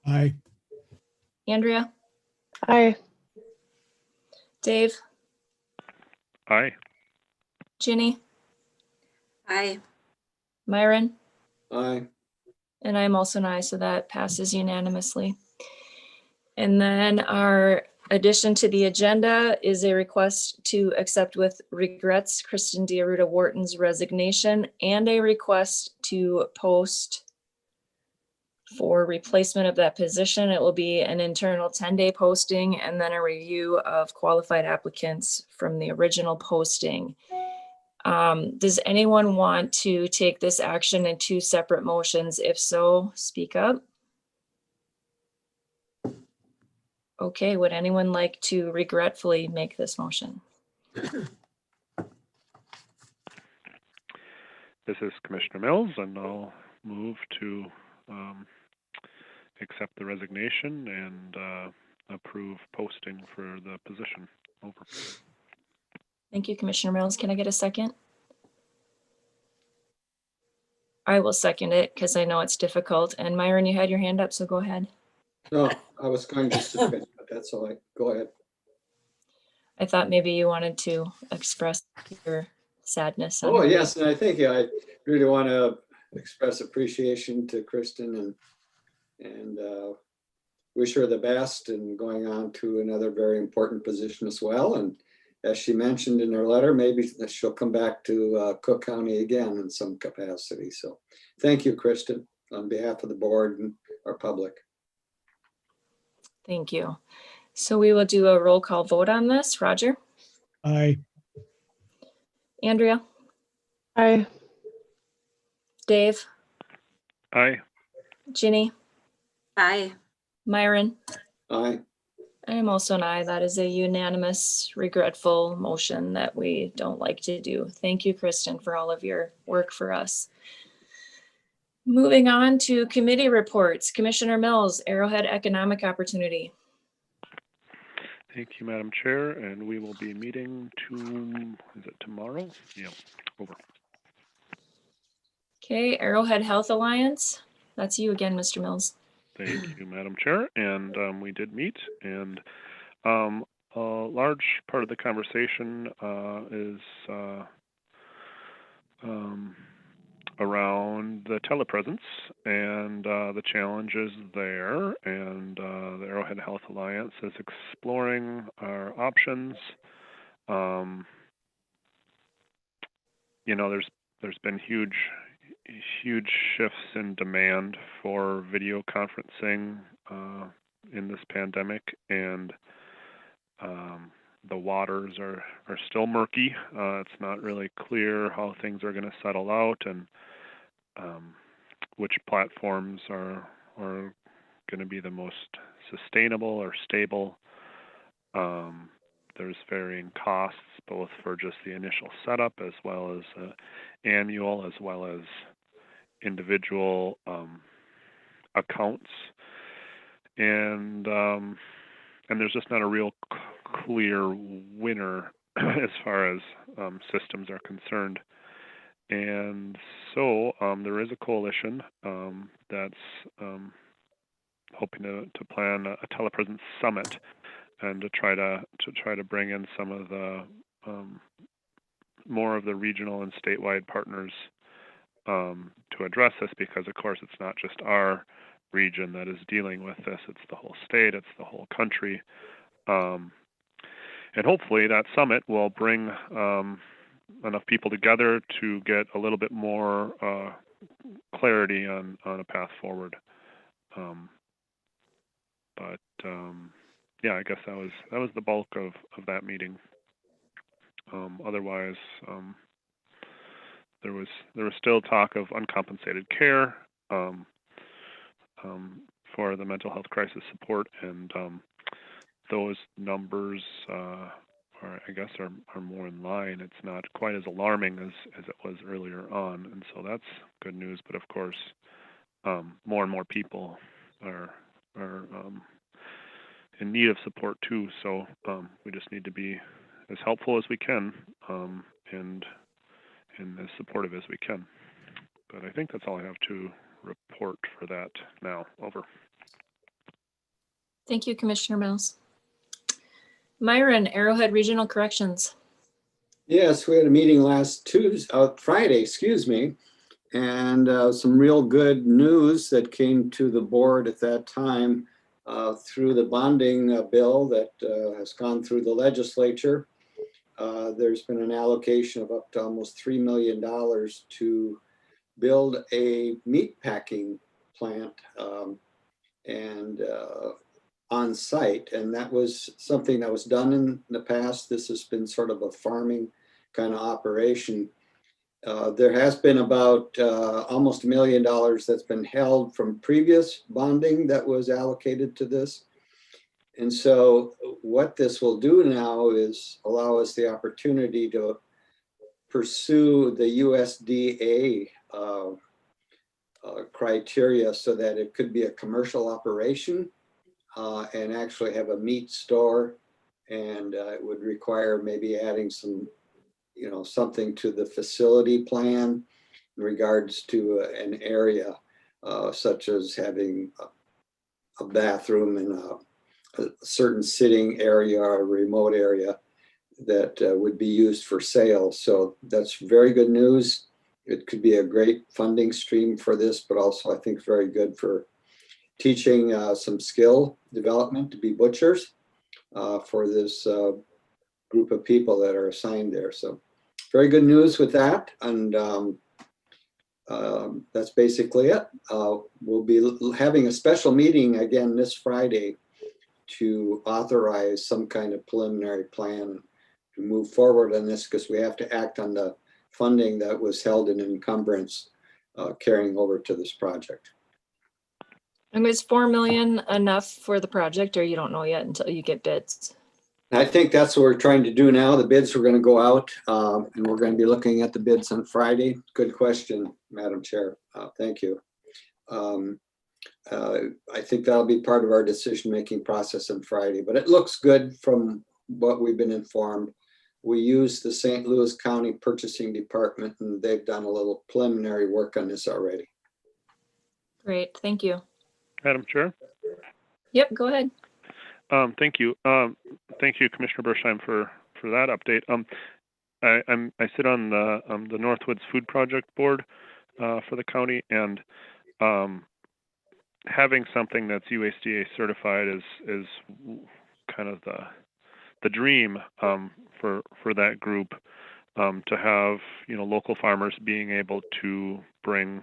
Aye. Andrea? Aye. Dave? Aye. Ginny? Aye. Myron? Aye. And I'm also an aye, so that passes unanimously. And then our addition to the agenda is a request to accept with regrets Kristen Diaruta Wharton's resignation and a request to post for replacement of that position. It will be an internal 10-day posting and then a review of qualified applicants from the original posting. Does anyone want to take this action in 2 separate motions? If so, speak up. Okay, would anyone like to regretfully make this motion? This is Commissioner Mills, and I'll move to accept the resignation and approve posting for the position. Over. Thank you, Commissioner Mills. Can I get a second? I will second it because I know it's difficult. And Myron, you had your hand up, so go ahead. No, I was going just to finish, but that's all right. Go ahead. I thought maybe you wanted to express your sadness. on Oh, her yes, leave. and I think I really want to express appreciation to Kristen and wish her the best and going on to another very important position as well. And as she mentioned in her letter, maybe she'll come back to Cook County again in some capacity. So thank you, Kristen, on behalf of the board and our public. Thank you. So we will do a roll call vote on this. Roger? Aye. Andrea? Aye. Dave? Aye. Ginny? Aye. Myron? Aye. I am also an aye. That is a unanimous, regretful motion that we don't like to do. Thank you, Kristen, for all of your work for us. Moving on to committee reports. Commissioner Mills, Arrowhead Economic Opportunity. Thank you, Madam Chair, and we will be meeting is it tomorrow? Yeah, over. Okay, Arrowhead Health Alliance. That's you again, Mr. Mills. Thank you, Madam Chair, and we did meet, and a large part of the conversation is around the telepresence and the challenges there, and the Arrowhead Health Alliance is exploring our options. You know, there's been huge shifts in demand for video conferencing in this pandemic, and the waters are still murky. It's not really clear how things are going to settle out, and which platforms are going to be the most sustainable or stable. There's varying costs, both for just the initial setup as well as annual, as well as individual accounts, and there's just not a real clear winner as far as systems are concerned. And so there is a coalition that's hoping to plan a telepresence summit, and to try to bring in some of the more of the regional and statewide partners to address this, because of course it's not just our region that is dealing with this, it's the whole state, it's the whole country, and hopefully that summit will bring enough people together to get a little bit more clarity on a path forward. Yeah, I guess that was the bulk of that meeting. Otherwise, there was still talk of uncompensated care for the mental health crisis support, and those numbers are more in line. It's not quite as alarming as it was earlier on, and so that's good news. But of course, more and more people are in need of support too. So we just need to be as helpful as we can and as supportive as we can. But I think that's all I have to report for that now. Over. Thank you, Commissioner Mills. Myron, Arrowhead Regional Corrections. Yes, we had a meeting last Friday, and some real good news that came to the board at that time through the bonding bill that has gone through the legislature. There's been an allocation of up to almost $3 million to build a meat packing plant and on site. And that was something that was done in the past. This has been sort of a farming kind of operation. There has been about almost $1 million that's been held from previous bonding that was allocated to this. And so what this will do now is allow us the opportunity to pursue the USDA criteria so that it could be a commercial operation and actually have a meat store. And it would require maybe adding some, something to the facility plan in regards to an area such as having a bathroom and a certain sitting area or a remote area that would be used for sales. So that's very good news. It could be a great funding stream for this, but also I think very good for teaching some skill development to be butchers for this group of people that are assigned there. So very good news with that. And that's basically it. We'll be having a special meeting again this Friday to authorize some kind of preliminary plan to move forward on this, because we have to act on the funding that was held in encumbrance carrying over to this project. I mean, is 4 million enough for the project, or you don't know yet until you get bids? I think that's what we're trying to do now. The bids are going to go out, and we're going to be looking at the bids on Friday. Good question, Madam Chair. Thank you. I think that'll be part of our decision-making process on Friday, but it looks good from what we've been informed. We use the St. Louis County Purchasing Department, and they've done a little preliminary work on this already. Great, thank you. Madam Chair? Yep, go ahead. Thank you. Thank you, Commissioner Bersheim, for that update. I sit on the Northwoods Food Project Board for the county, and having something that's USDA certified is kind of the dream for that group, to have local farmers being able to bring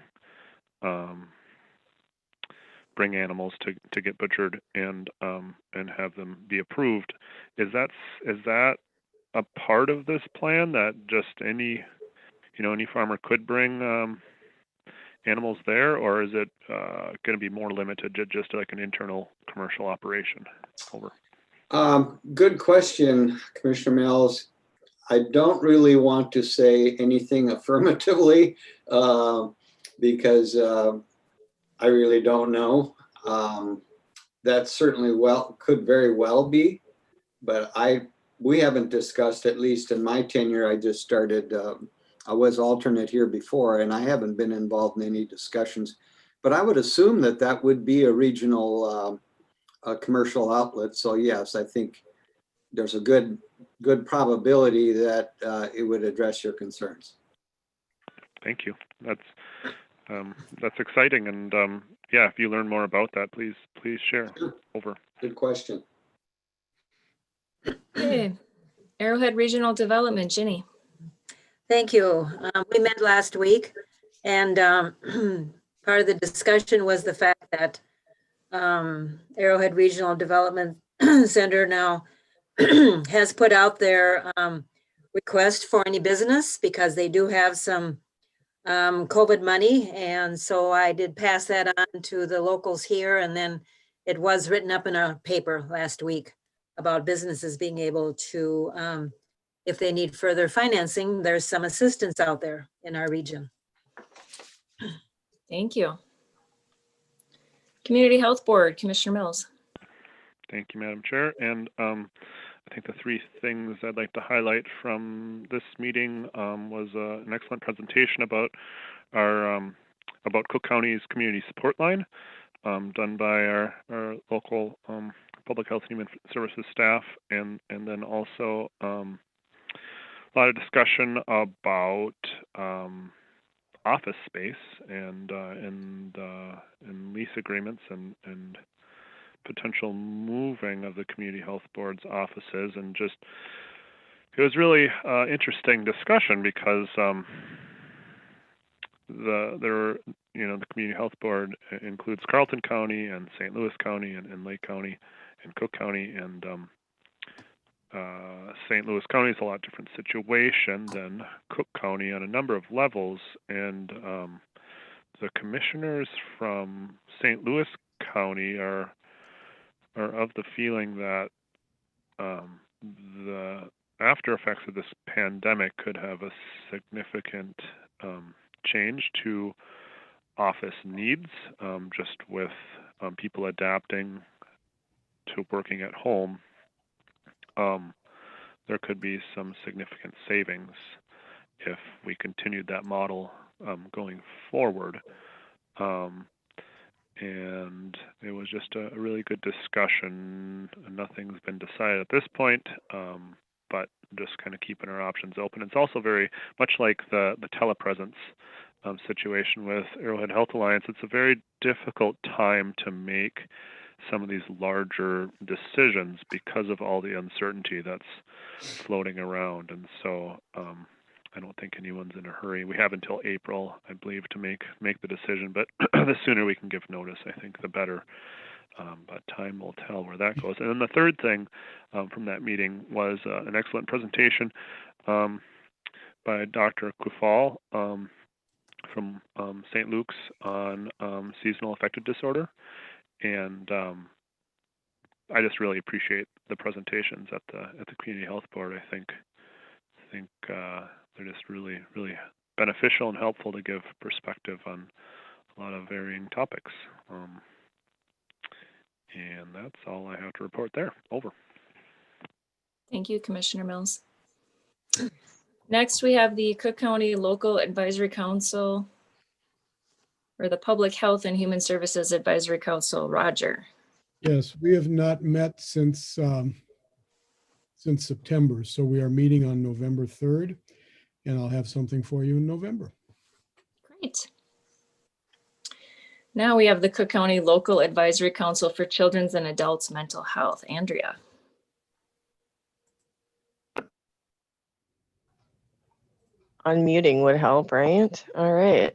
animals to get butchered and have them be approved. Is that a part of this plan, that just any farmer could bring animals there, or is it going to be more limited to just like an internal commercial operation? Over. Good question, Commissioner Mills. I don't really want to say anything affirmatively because I really don't know. That certainly could very well be, but we haven't discussed, at least in my tenure. I just started, I was alternate here before, and I haven't been involved in any discussions, but I would assume that would be a regional commercial outlet. So yes, I think there's a good probability that it would address your concerns. Thank you. That's exciting, and yeah, if you learn more about that, please share. Sure. Over. Good question. Okay, Arrowhead Regional Development, Ginny. Thank you. We met last week, and part of the discussion was the fact that Arrowhead Regional Development Center now has put out their request for any business, because they do have some COVID money. And so I did pass that on to the locals here, and then it was written up in a paper last week about businesses being able to, if they need further financing, there's some assistance out there in our region. Thank you. Community Health Board, Commissioner Mills. Thank you, Madam Chair. And I think the three things I'd like to highlight from this meeting was an excellent presentation about Cook County's community support line, done by our local public health and human services staff, and then also a lot of discussion about office space and lease agreements and potential moving of the community health board's offices. And just, it was really interesting discussion, because the community health board includes Carleton County and St. Louis County and Lake County and Cook County, and St. Louis County is a lot different situation than Cook County on a number of levels, and the commissioners from St. Louis County are of the feeling that the after effects of this pandemic could have a significant change to office needs, just with people adapting to working at home. There could be some significant savings if we continued that model going forward. And it was just a really good discussion. Nothing's been decided at this point, but just kind of keeping our options open. It's also very much like the telepresence situation with Arrowhead Health Alliance. It's a very difficult time to make some of these larger decisions because of all the uncertainty that's floating around. And so I don't think anyone's in a hurry. We have until April, I believe, to make the decision, but the sooner we can give notice, I think, the better. But time will tell where that goes. And then the third thing from that meeting was an excellent presentation by Dr. Kufal from St. Luke's on seasonal affective disorder. and I just really appreciate the presentations at the Community Health Board. I think they're just really beneficial and helpful to give perspective on a lot of varying topics. And that's all I have to report there. Over. Thank you, Commissioner Mills. Next, we have the Cook County Local Advisory Council, or the Public Health and Human Services Advisory Council. Roger. Yes, we have not met since September, so we are meeting on November 3rd, and I'll have something for you in November. Great. Now we have the Cook County Local Advisory Council for Children's and Adults Mental Health. Andrea. Unmuting would help, right? All right.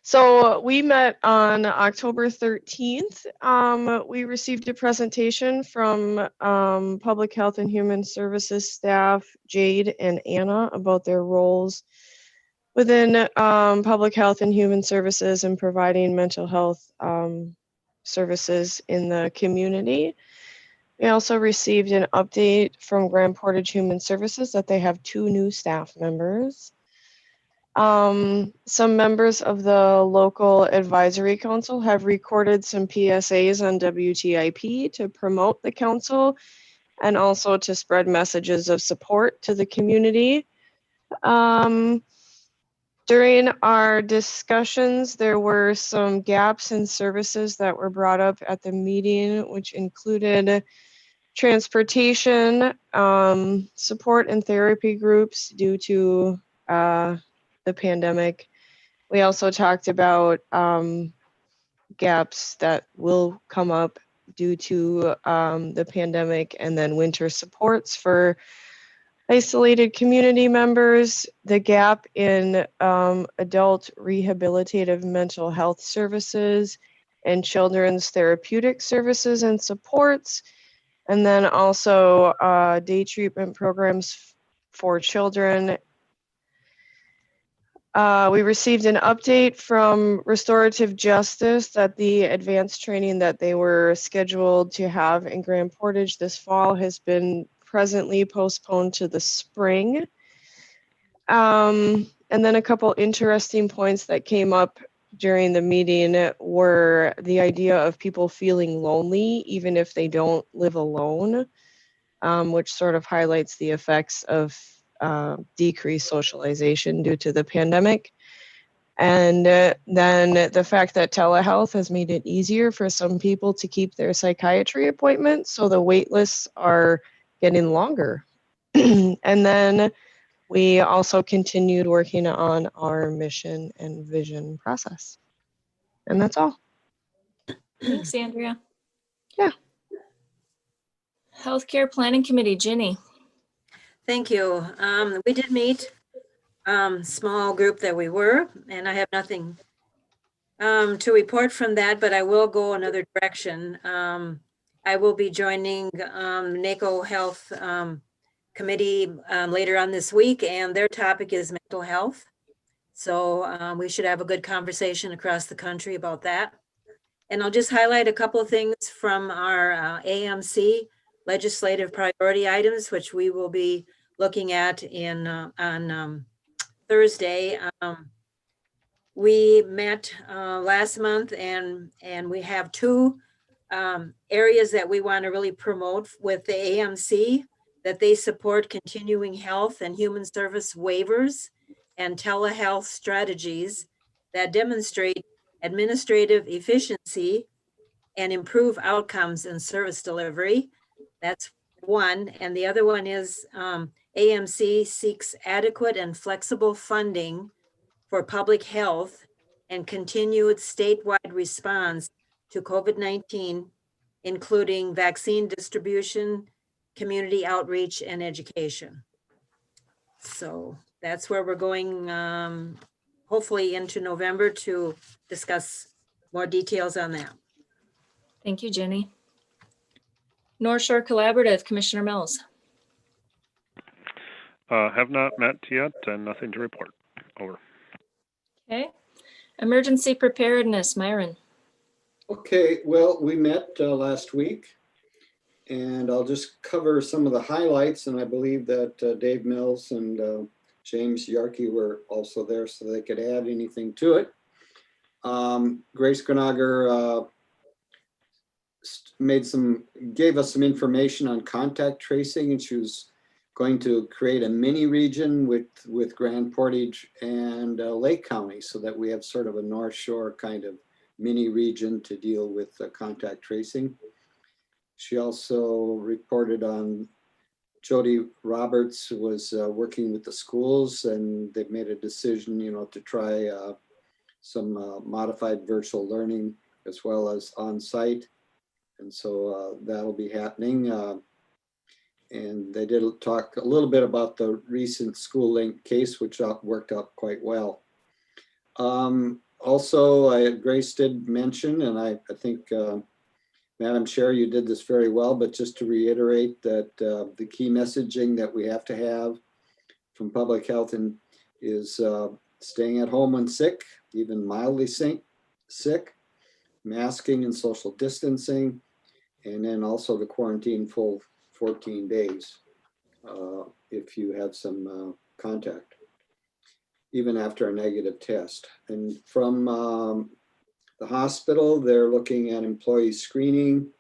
So we met on October 13th. We received a presentation from Public Health and Human Services staff, Jade and Anna, about their roles within Public Health and Human Services and providing mental health services in the community. We also received an update from Grand Portage Human Services that they have 2 new staff members. Some members of the local advisory council have recorded some PSAs on WTIP to promote the council and also to spread messages of support to the community. During our discussions, there were some gaps in services that were brought up at the meeting, which included transportation, support and therapy groups due to the pandemic. We also talked about gaps that will come up due to the pandemic, and then winter supports for isolated community members, the gap in adult rehabilitative mental health services and children's therapeutic services and supports, and then also day treatment programs for children. We received an update from Restorative Justice that the advanced training that they were scheduled to have in Grand Portage this fall has been presently postponed to the spring. And then a couple interesting points that came up during the meeting were the idea of people feeling lonely even if they don't live alone, which sort of highlights the effects of decreased socialization due to the pandemic. And then the fact that telehealth has made it easier for some people to keep their psychiatry appointments, so the wait lists are getting longer. And then we also continued working on our mission and vision process. And that's all. Thanks, Andrea. Yeah. Healthcare Planning Committee, Ginny. Thank you. We did meet, small group that we were, and I have nothing to report from that, but I will go another direction. I will be joining NACO Health Committee later on this week, and their topic is mental health. So we should have a good conversation across the country about that. And I'll just highlight a couple of things from our AMC legislative priority items, which we will be looking at on Thursday. We met last month, and we have 2 areas that we want to really promote with the AMC, that they support continuing health and human service waivers and telehealth strategies that demonstrate administrative efficiency and improve outcomes in service delivery. That's one. And the other one is AMC seeks adequate and flexible funding for public health and continued statewide response to COVID-19, including vaccine distribution, community outreach, and education. So that's where we're going, hopefully into November, to discuss more details on that. Thank you, Jenny. North Shore Collaborative, Commissioner Mills. Have not met yet and nothing to report. Over. Okay. Emergency Preparedness, Myron. Okay, well, we met last week, and I'll just cover some of the highlights, and I believe that Dave Mills and James Yarkey were also there so they could add anything to it. Grace Grenagher gave us some information on contact tracing, and she was going to create a mini region with Grand Portage and Lake County so that we have sort of a North Shore kind of mini region to deal with contact tracing. She also reported on Jody Roberts was working with the schools, and they've made a decision, to try some modified virtual learning as well as on-site. And so that'll be happening. And they did talk a little bit about the recent school link case, which worked out quite well. Also, Grace did mention, and I think, Madam Chair, you did this very well, but just to reiterate that the key messaging that we have to have from public health is staying at home when sick, even mildly sick, masking and social distancing, and then also the quarantine full 14 days if you have some contact, even after a negative test. And from the hospital, they're looking at employee screening.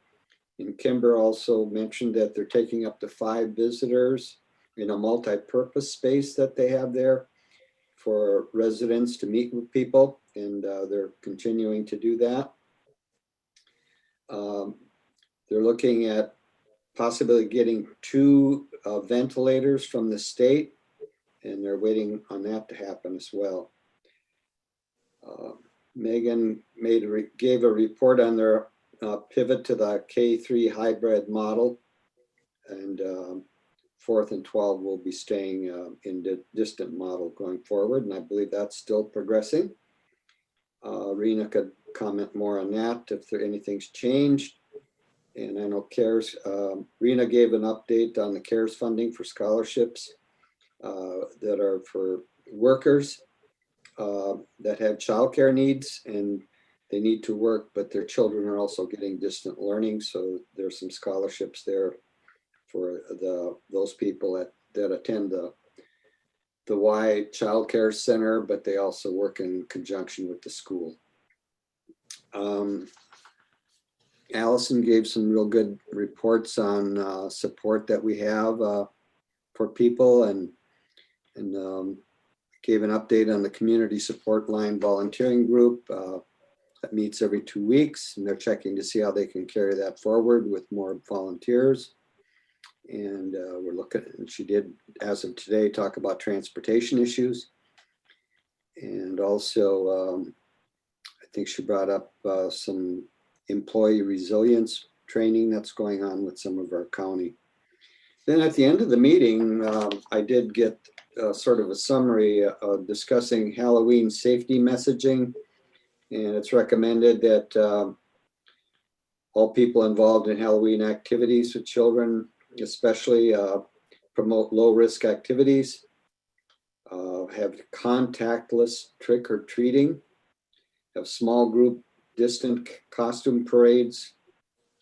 And Kimber also mentioned that they're taking up to 5 visitors in a multi-purpose space that they have there for residents to meet with people, and they're continuing to do that. They're looking at possibly getting 2 ventilators from the state, and they're waiting on that to happen as well. Megan gave a report on their pivot to the K3 hybrid model, and 4th and 12 will be staying in the distant model going forward, and I believe that's still progressing. Rena could comment more on that if anything's changed. And I know CARES, Rena gave an update on the CARES funding for scholarships that are for workers that have childcare needs, and they need to work, but their children are also getting distant learning. So there's some scholarships there for those people that attend the Y Child Care Center, but they also work in conjunction with the school. Allison gave some real good reports on support that we have for people, and gave an update on the community support line volunteering group that meets every 2 weeks, and they're checking to see how they can carry that forward with more volunteers. And we're looking, and she did, as of today, talk about transportation issues. And also, I think she brought up some employee resilience training that's going on with some of our county. Then at the end of the meeting, I did get sort of a summary discussing Halloween safety messaging. And it's recommended that all people involved in Halloween activities with children, especially promote low-risk activities, have contactless trick-or-treating, have small group distant costume parades,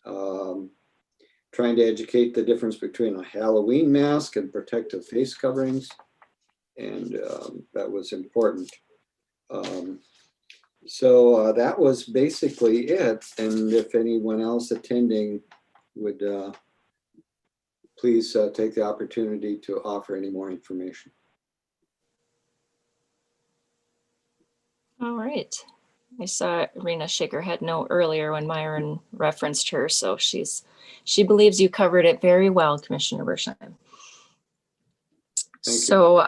trying to educate the difference between a Halloween mask and protective face coverings. And that was important. So that was basically it. And if anyone else attending would please take the opportunity to offer any more information. All right. I saw Rena shake her head no earlier when Myron referenced her, so she believes you covered it very well, Commissioner Bersheim. So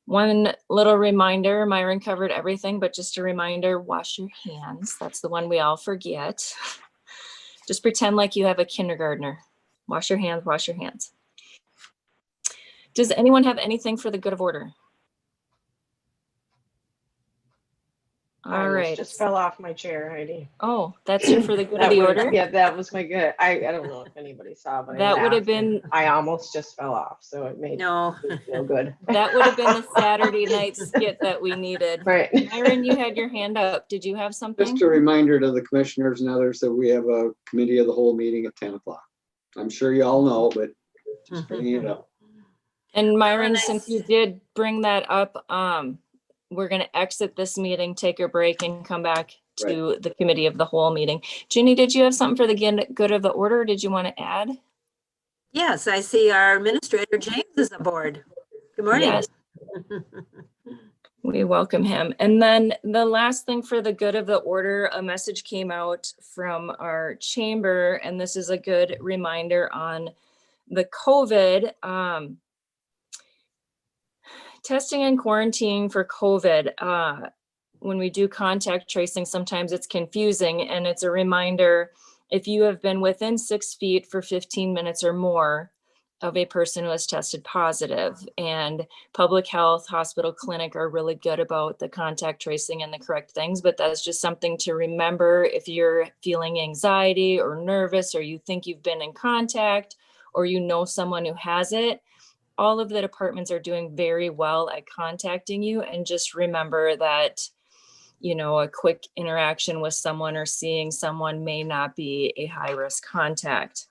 one little reminder, Myron covered everything, but just a reminder, wash your hands. That's the one we all forget. Just pretend like you have a kindergartner. Wash your hands, wash your hands. Does anyone have anything for the good of order? I All almost right. just fell off my chair, Heidi. Oh, that's it for the good of That the would- order? Yeah, that was my good. I don't know if anybody saw, but I That would have laughed and been, I almost just fell off, so it made No, me feel good. that would have been the Saturday night skit that we needed. Right. Myron, you had your hand up. Did you have something? Just a reminder to the commissioners and others that we have a committee of the whole meeting at 10 o'clock. I'm sure you all know, but just bringing it up. And Myron, nice. since you did bring that up, we're going to exit this meeting, take a break, and come back to the committee of the whole meeting. Ginny, did you have something for the good of the order? Or did you want to add? yes, I see our administrator James is aboard. Good morning. Yes. We welcome him. And then the last thing for the good of the order, a message came out from our chamber, and this is a good reminder on the COVID. Testing and quarantine for COVID. When we do contact tracing, sometimes it's confusing, and it's a reminder, if you have been within 6 feet for 15 minutes or more of a person who has tested positive, and public health, hospital, clinic are really good about the contact tracing and the correct things, but that's just something to remember if you're feeling anxiety or nervous, or you think you've been in contact, or you know someone who has it. All of the departments are doing very well at contacting you, and just remember that, you know, a quick interaction with someone or seeing someone may not be a high risk contact.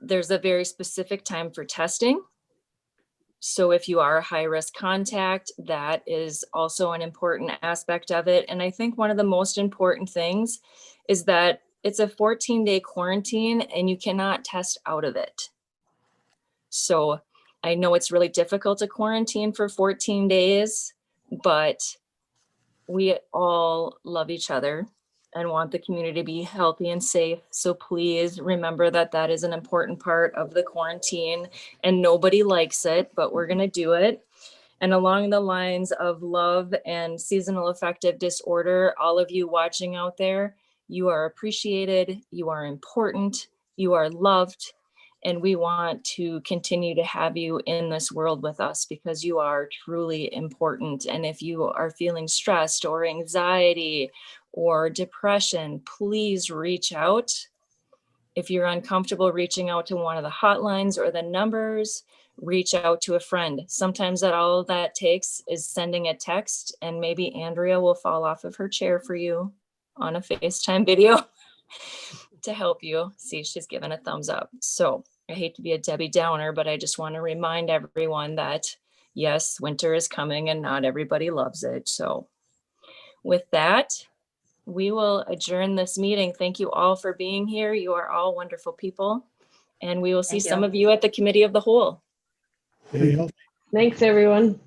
There's a very specific time for testing. So if you are a high risk contact, that is also an important aspect of it. And I think one of the most important things is that it's a 14-day quarantine and you cannot test out of it. So I know it's really difficult to quarantine for 14 days, but we all love each other and want the community to be healthy and safe. So please remember that that is an important part of the quarantine, and nobody likes it, but we're going to do it. And along the lines of love and seasonal affective disorder, all of you watching out there, you are appreciated, you are important, you are loved, and we want to continue to have you in this world with us because you are truly important. And if you are feeling stressed or anxiety or depression, please reach out. If you're uncomfortable reaching out to one of the hotlines or the numbers, reach out to a friend. Sometimes that all that takes is sending a text, and maybe Andrea will fall off of her chair for you on a FaceTime video to help you. See, she's given a thumbs up. So I hate to be a Debbie Downer, but I just want to remind everyone that yes, winter is coming and not everybody loves it. So with that, we will adjourn this meeting. Thank you all for being here. You are all wonderful people. And we will see Thank you. some of you at the Committee of the Whole. Stay healthy. Thanks, everyone.